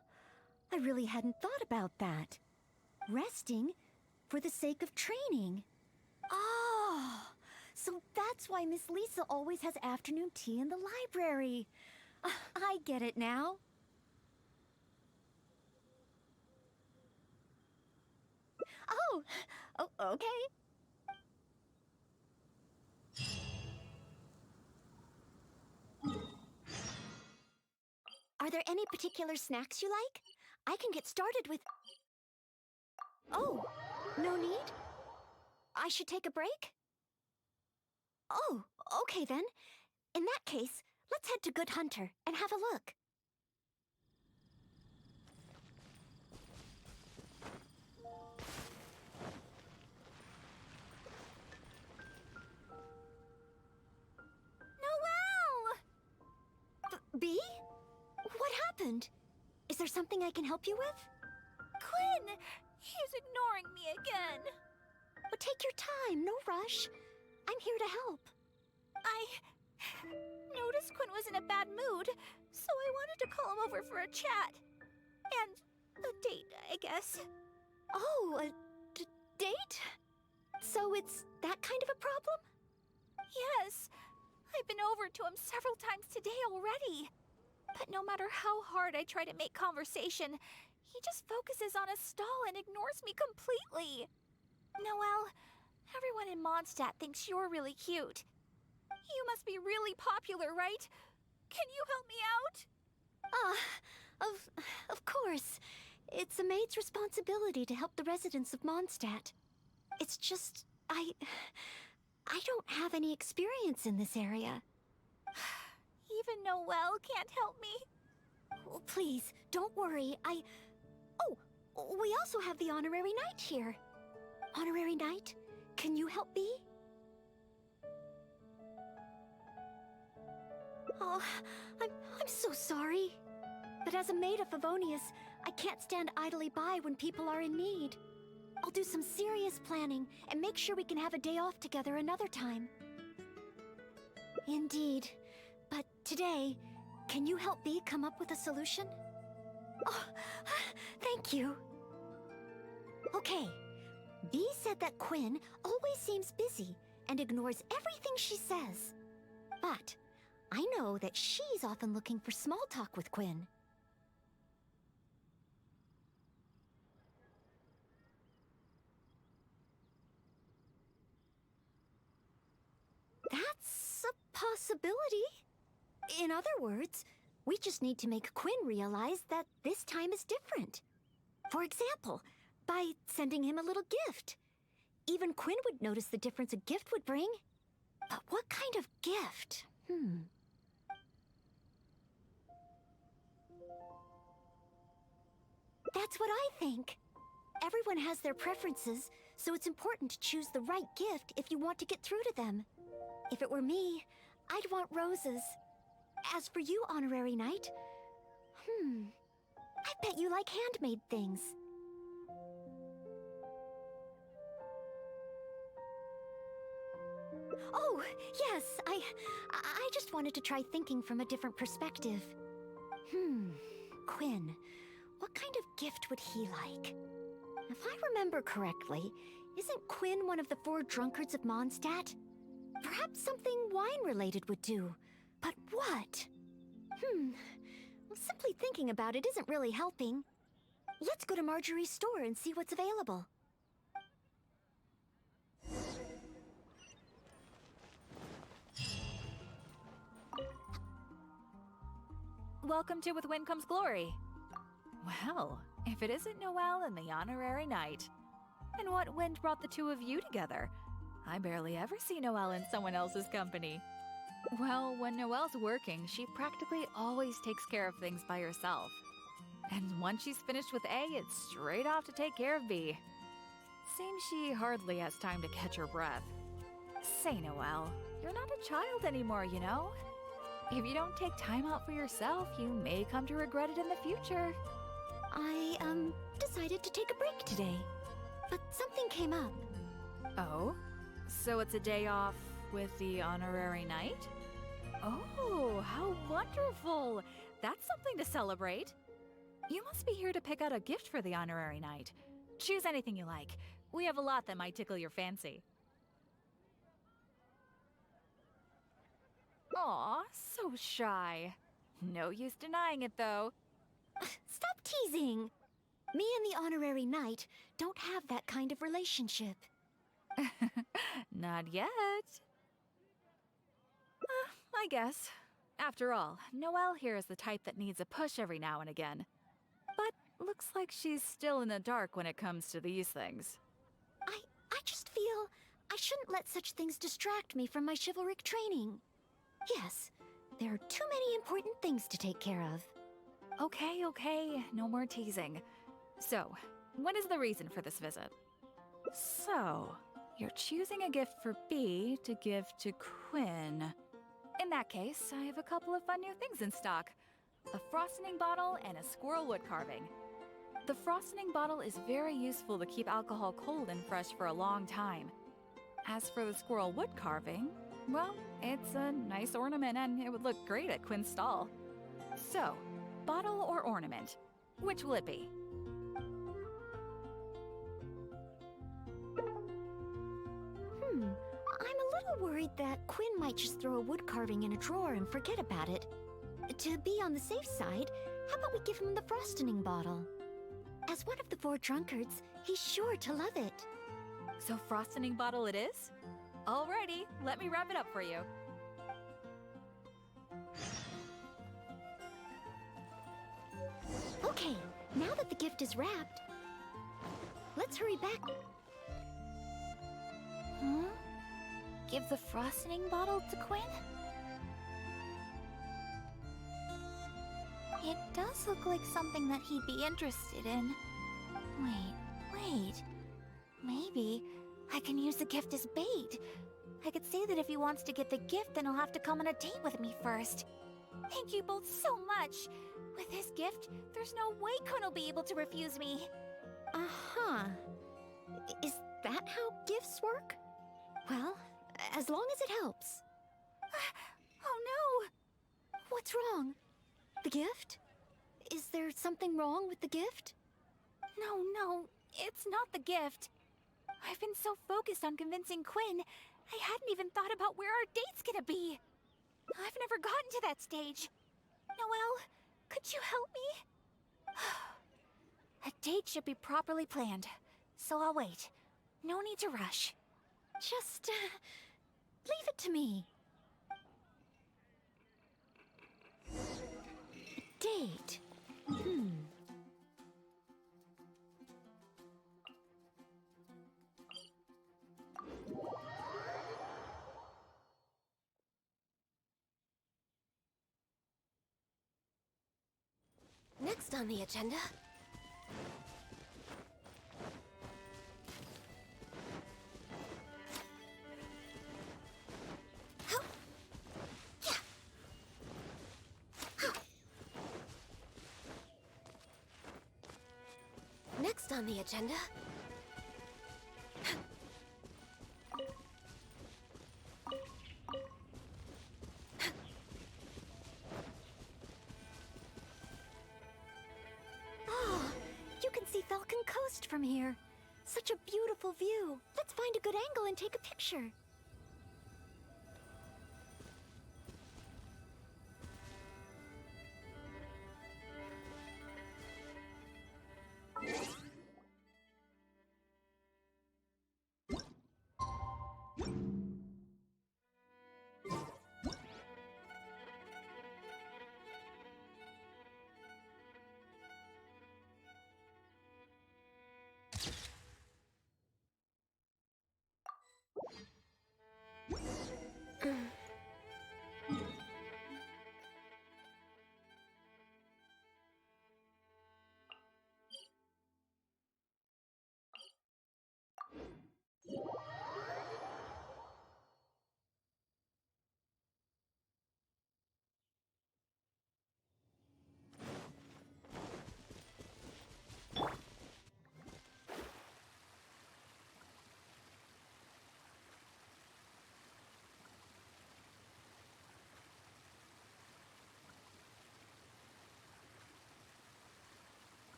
I really hadn't thought about that. Resting for the sake of training. Oh, so that's why Miss Lisa always has afternoon tea in the library. I get it now. Oh, okay. Are there any particular snacks you like? I can get started with... Oh, no need? I should take a break? Oh, okay then. In that case, let's head to Good Hunter and have a look. happened? Is there something I can help you with? Quinn! He's ignoring me again. Well, take your time, no rush. I'm here to help. I noticed Quinn was in a bad mood, so I wanted to call him over for a chat. And a date, I guess. Oh, a date? So it's that kind of a problem? Yes. I've been over to him several times today already. But no matter how hard I try to make conversation, he just focuses on his stall and ignores me completely. Noelle, everyone in Mondstadt thinks you're really cute. You must be really popular, right? Can you help me out? Of course. It's a maid's responsibility to help the residents of Mondstadt. It's just, I don't have any experience in this area. Even Noelle can't help me. Oh, please, don't worry. Oh, we also have the honorary knight here. Honorary knight, can you help me? Oh, I'm so sorry. But as a maid of Favonius, I can't stand idly by when people are in need. I'll do some serious planning and make sure we can have a day off together another time. Indeed. But today, can you help me come up with a solution? Oh, thank you. Okay. Bee said that Quinn always seems busy and ignores everything she says. But I know that she's often looking for small talk with Quinn. That's a possibility. In other words, we just need to make Quinn realize that this time is different. For example, by sending him a little gift. Even Quinn would notice the difference a gift would bring. But what kind of gift? That's what I think. Everyone has their preferences, so it's important to choose the right gift if you want to get through to them. If it were me, I'd want roses. As for you, Honorary Knight, I bet you like handmade things. Oh, yes, I just wanted to try thinking from a different perspective. Quinn, what kind of gift would he like? If I remember correctly, isn't Quinn one of the 4 drunkards of Mondstadt? Perhaps something wine-related would do. But what? Simply thinking about it isn't really helping. Let's go to Marjorie's store and see what's available. Welcome to With Wind Comes Glory. Well, if it isn't Noelle and the honorary knight. And what wind brought the two of you together? I barely ever see Noelle in someone else's company. Well, when Noelle's working, she practically always takes care of things by herself. And once she's finished with A, it's straight off to take care of B. Seems she hardly has time to catch her breath. Say, Noelle, you're not a child anymore, you know? If you don't take time out for yourself, you may come to regret it in the future. I, decided to take a break today. But something came up. Oh? So it's a day off with the honorary knight? Oh, how wonderful! That's something to celebrate. You must be here to pick out a gift for the honorary knight. Choose anything you like. We have a lot that might tickle your fancy. Aw, so shy. No use denying it, though. Stop teasing! Me and the honorary knight don't have that kind of relationship. Not yet. I guess. After all, Noelle here is the type that needs a push every now and again. But looks like she's still in the dark when it comes to these things. I just feel I shouldn't let such things distract me from my chivalric training. Yes, there are too many important things to take care of. Okay, no more teasing. So, what is the reason for this visit? So, you're choosing a gift for B to give to Quinn. In that case, I have a couple of fun new things in stock. a frosting bottle, and a squirrel wood carving. The frosting bottle is very useful to keep alcohol cold and fresh for a long time. As for the squirrel wood carving, well, it's a nice ornament and it would look great at Quinn's stall. So, bottle or ornament, which will it be? I'm a little worried that Quinn might just throw a wood carving in a drawer and forget about it. To be on the safe side, how about we give him the frosting bottle? As one of the 4 drunkards, he's sure to love it. So frosting bottle it is? Alrighty, let me wrap it up for you. Okay, now that the gift is wrapped, let's hurry back. Huh? Give the frosting bottle to Quinn? It does look like something that he'd be interested in. Wait. Maybe I can use the gift as bait. I could say that if he wants to get the gift, then he'll have to come on a date with me first. Thank you both so much. With this gift, there's no way Quinn will be able to refuse me. Uh-huh. Is that how gifts work? Well, as long as it helps. Oh no! What's wrong? The gift? Is there something wrong with the gift? No, it's not the gift. I've been so focused on convincing Quinn, I hadn't even thought about where our date's gonna be. I've never gotten to that stage. Noelle, could you help me? A date should be properly planned, so I'll wait. No need to rush. Just, leave it to me. Date. Next on the agenda... Next on the agenda... Oh, you can see Falcon Coast from here. Such a beautiful view. Let's find a good angle and take a picture.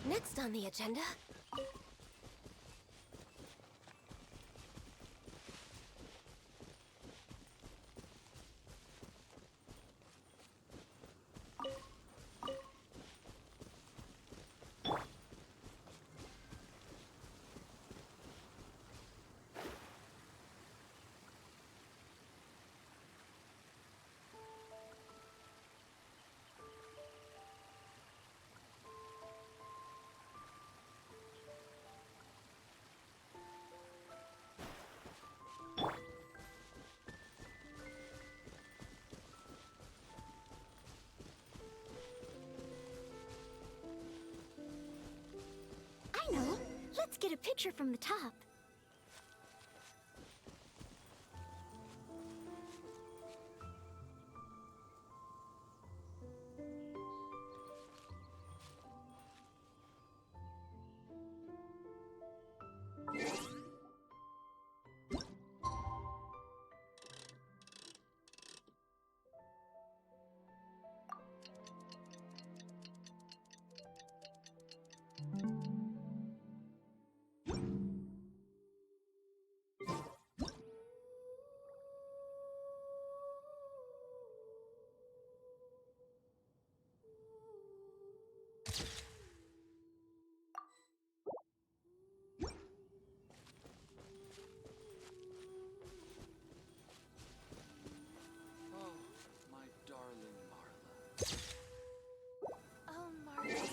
Next on the agenda... get a picture from the top. Oh, my darling Marla. Oh, Marla.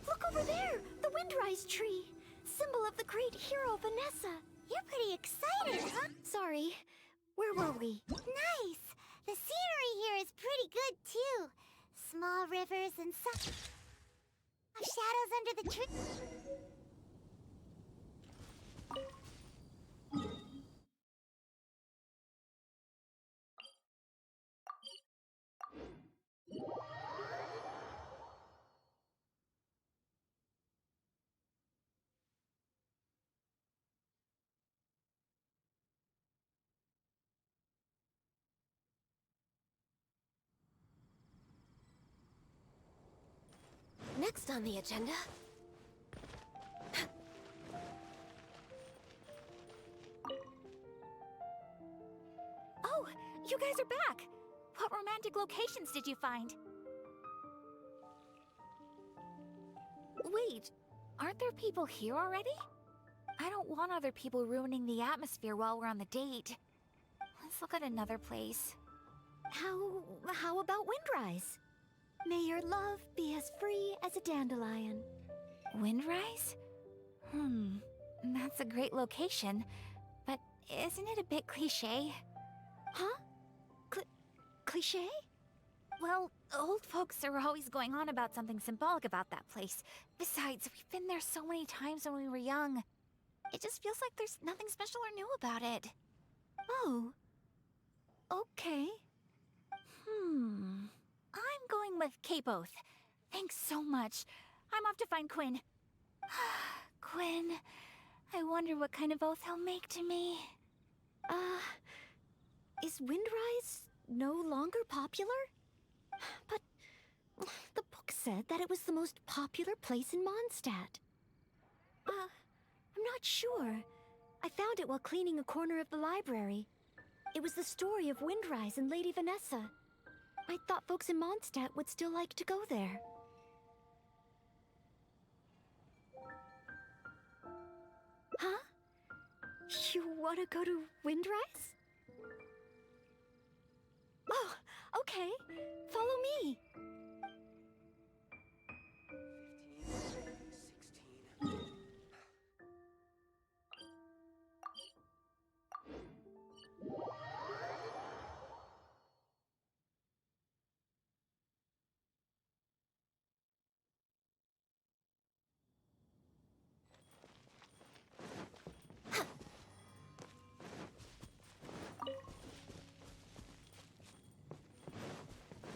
Look over there! The Windrise tree! Symbol of the great hero Vanessa! You're pretty excited, huh? Sorry, where were we? Nice! The scenery here is pretty good, too. Small rivers and some shadows under the tree. Next on the agenda... Oh, you guys are back! What romantic locations did you find? Wait, aren't there people here already? I don't want other people ruining the atmosphere while we're on the date. Let's look at another place. How about Windrise? May your love be as free as a dandelion. Windrise? That's a great location, but isn't it a bit cliché? Huh? Cliché? Well, old folks are always going on about something symbolic about that place. Besides, we've been there so many times when we were young. It just feels like there's nothing special or new about it. Oh. Okay. I'm going with K-Both. Thanks so much. I'm off to find Quinn. Quinn, I wonder what kind of oath he'll make to me. Is Windrise no longer popular? But the book said that it was the most popular place in Mondstadt. I'm not sure. I found it while cleaning a corner of the library. It was the story of Windrise and Lady Vanessa. I thought folks in Mondstadt would still like to go there. Huh? You want to go to Windrise? Oh, okay. Follow me. 15, 16.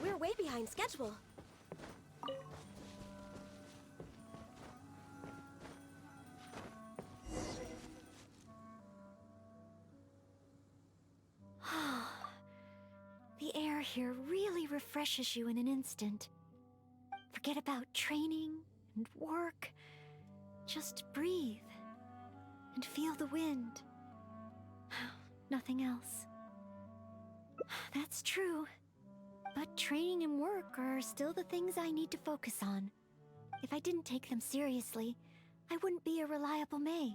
We're way behind schedule. air here really refreshes you in an instant. Forget about training and work. Just breathe and feel the wind. Nothing else. That's true. But training and work are still the things I need to focus on. If I didn't take them seriously, I wouldn't be a reliable maid.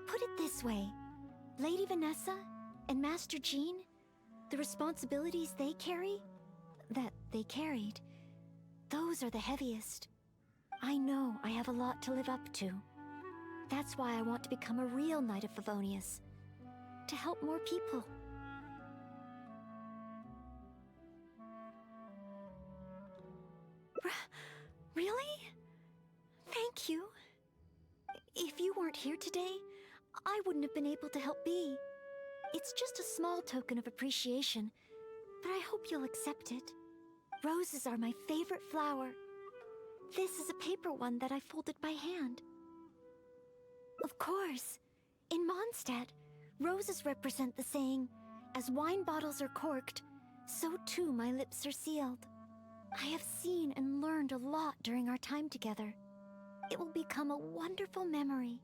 Put it this way, Lady Vanessa and Master Jean, the responsibilities they carry, that they carried, those are the heaviest. I know I have a lot to live up to. That's why I want to become a real Knight of Favonius, to help more people. Really? Thank you. If you weren't here today, I wouldn't have been able to help Bea. It's just a small token of appreciation, but I hope you'll accept it. Roses are my favorite flower. This is a paper one that I folded by hand. Of course, in Mondstadt, roses represent the saying, "As wine bottles are corked, so too my lips are sealed." I have seen and learned a lot during our time together. It will become a wonderful memory,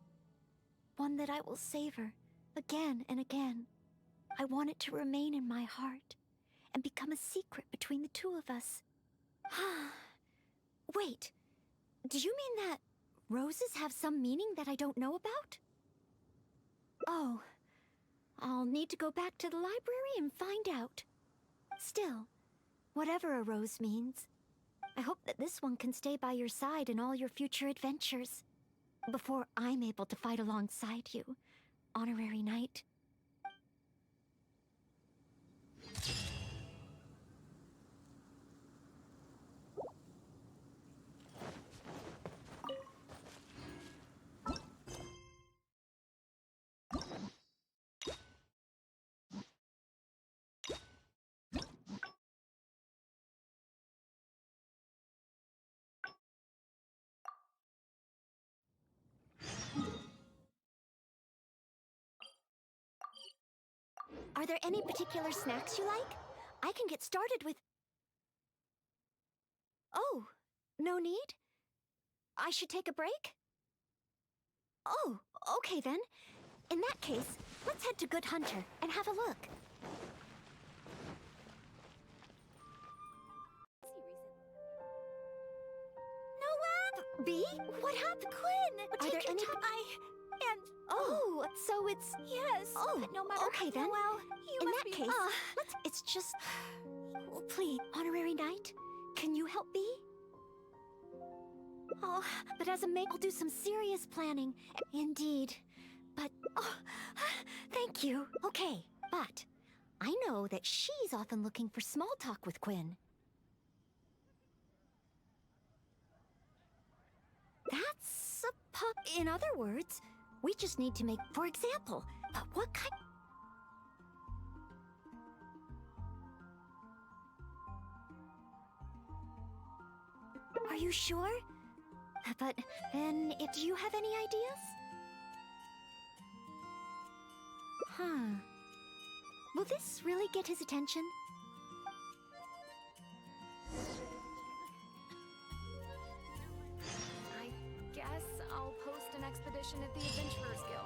one that I will savor again and again. I want it to remain in my heart and become a secret between the two of us. Wait, do you mean that roses have some meaning that I don't know about? Oh, I'll need to go back to the library and find out. Still, whatever a rose means, I hope that this one can stay by your side in all your future adventures, before I'm able to fight alongside you, Honorary Knight. Are there any particular snacks you like? I can get started with... Oh, no need? I should take a break? Oh, okay then. In that case, let's head to Good Hunter and have a look. Noelle! Bea? What happened? Quinn! Are there any... Oh, so it's... Yes, Oh, but no matter okay then. Noelle, you In must that be... case, it's just... Please, Honorary Knight, can you help Bea? Oh, but as a maid, I'll do some serious planning. Indeed. But, thank you. Okay, but I know that she's often looking for small talk with Quinn. That's a pup. In other words, we just need to make, for example, but what kind... Are you sure? But then, do you have any ideas? Will this really get his attention? I guess I'll post an expedition at the Adventurers Guild.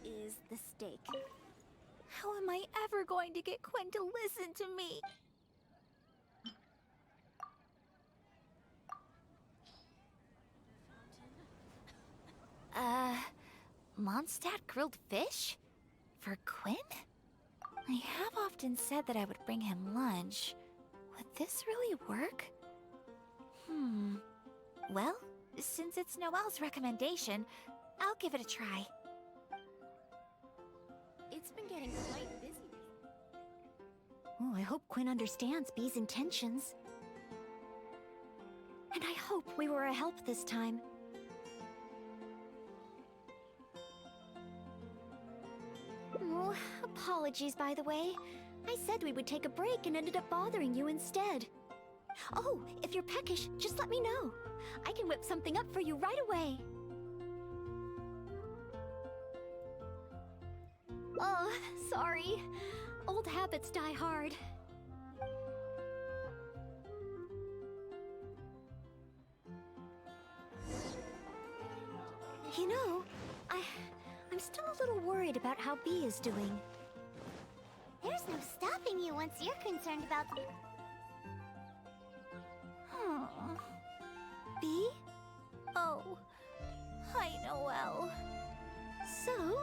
Is the stake. How am I ever going to get Quinn to listen to me? Mondstadt grilled fish? For Quinn? I have often said that I would bring him lunch. Would this really work? Well, since it's Noelle's recommendation, I'll give it a try. It's been getting quite busy. Oh, I hope Quinn understands Bee's intentions. And I hope we were a help this time. Oh, apologies, by the way. I said we would take a break and ended up bothering you instead. Oh, if you're peckish, just let me know. I can whip something up for you right away. Oh, sorry. Old habits die hard. You know, I'm still a little worried about how Bee is doing. There's no stopping you once you're concerned about... Bee? Oh, hi, Noelle. So,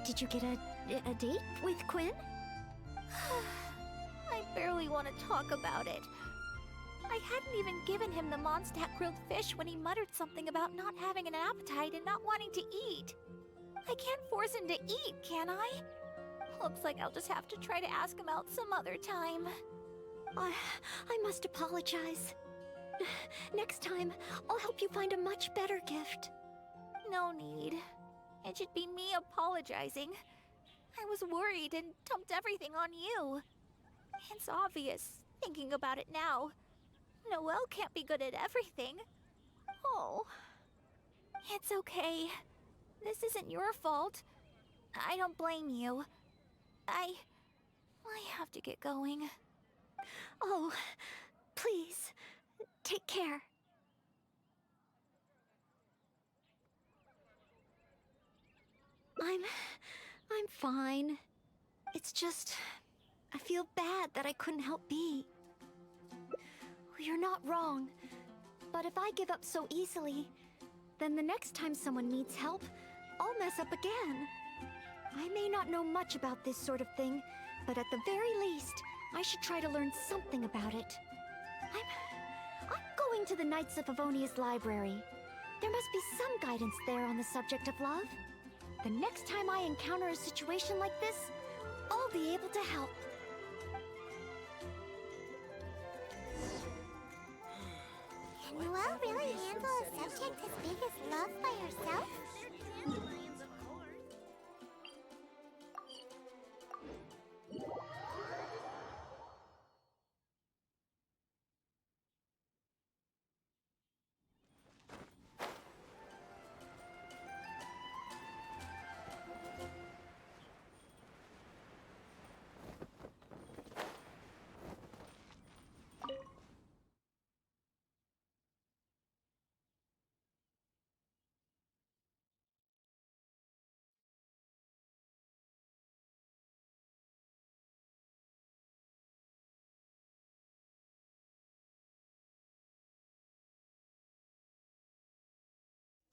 did you get a date with Quinn? I barely want to talk about it. I hadn't even given him the Mondstadt grilled fish when he muttered something about not having an appetite and not wanting to eat. I can't force him to eat, can I? Looks like I'll just have to try to ask him out some other time. I must apologize. Next time, I'll help you find a much better gift. No need. It should be me apologizing. I was worried and dumped everything on you. It's obvious, thinking about it now. Noelle can't be good at everything. Oh. It's okay. This isn't your fault. I don't blame you. I have to get going. Oh, please, take care. I'm fine. It's just, I feel bad that I couldn't help Bee. You're not wrong, but if I give up so easily, then the next time someone needs help, I'll mess up again. I may not know much about this sort of thing, but at the very least, I should try to learn something about it. I'm going to the Knights of Favonia's library. There must be some guidance there on the subject of love. The next time I encounter a situation like this, I'll be able to help. Can Noelle really handle a subject as big as love by herself?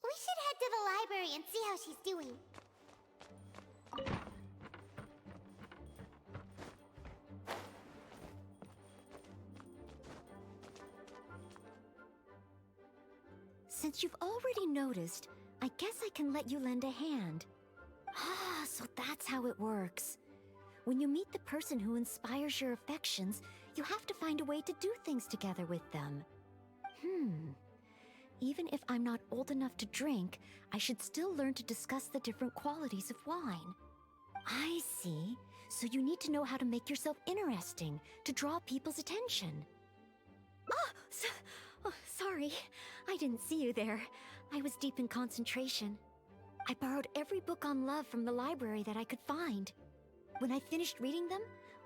We should head to the library and see how she's doing. Since you've already noticed, I guess I can let you lend a hand. Ah, so that's how it works. When you meet the person who inspires your affections, you have to find a way to do things together with them. Even if I'm not old enough to drink, I should still learn to discuss the different qualities of wine. I see. So you need to know how to make yourself interesting, to draw people's attention. Sorry. I didn't see you there. I was deep in concentration. I borrowed every book on love from the library that I could find. When I finished reading them,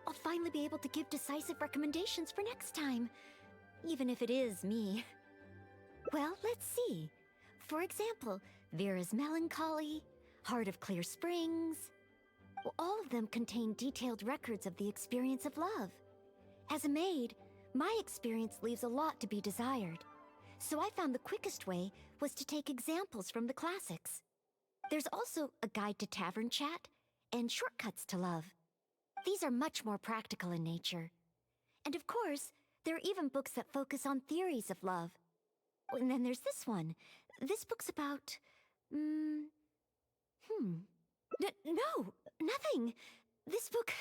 I'll finally be able to give decisive recommendations for next time. Even if it is me. Well, let's see. For example, Vera's Melancholy, Heart of Clear Springs. Well, all of them contain detailed records of the experience of love. As a maid, my experience leaves a lot to be desired. So I found the quickest way was to take examples from the classics. There's also a guide to tavern chat and shortcuts to love. these are much more practical in nature. And of course, there are even books that focus on theories of love. And then there's this one. This book's about... No, nothing. This book...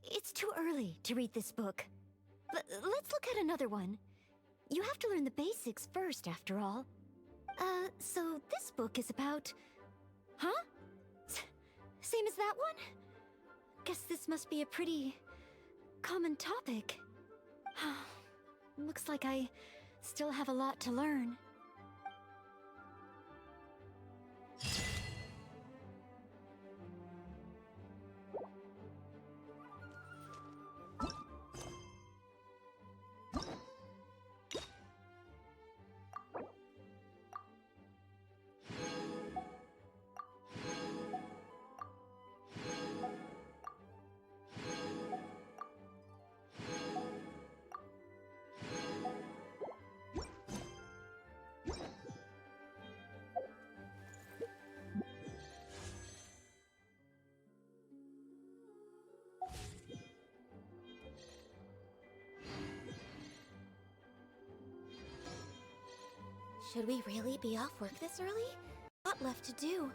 It's too early to read this book. Let's look at another one. You have to learn the basics first, after all. So this book is about... Huh? Same as that one? Guess this must be a pretty... common topic. Looks like I still have a lot to learn. Should we really be off work this early? Lot left to do.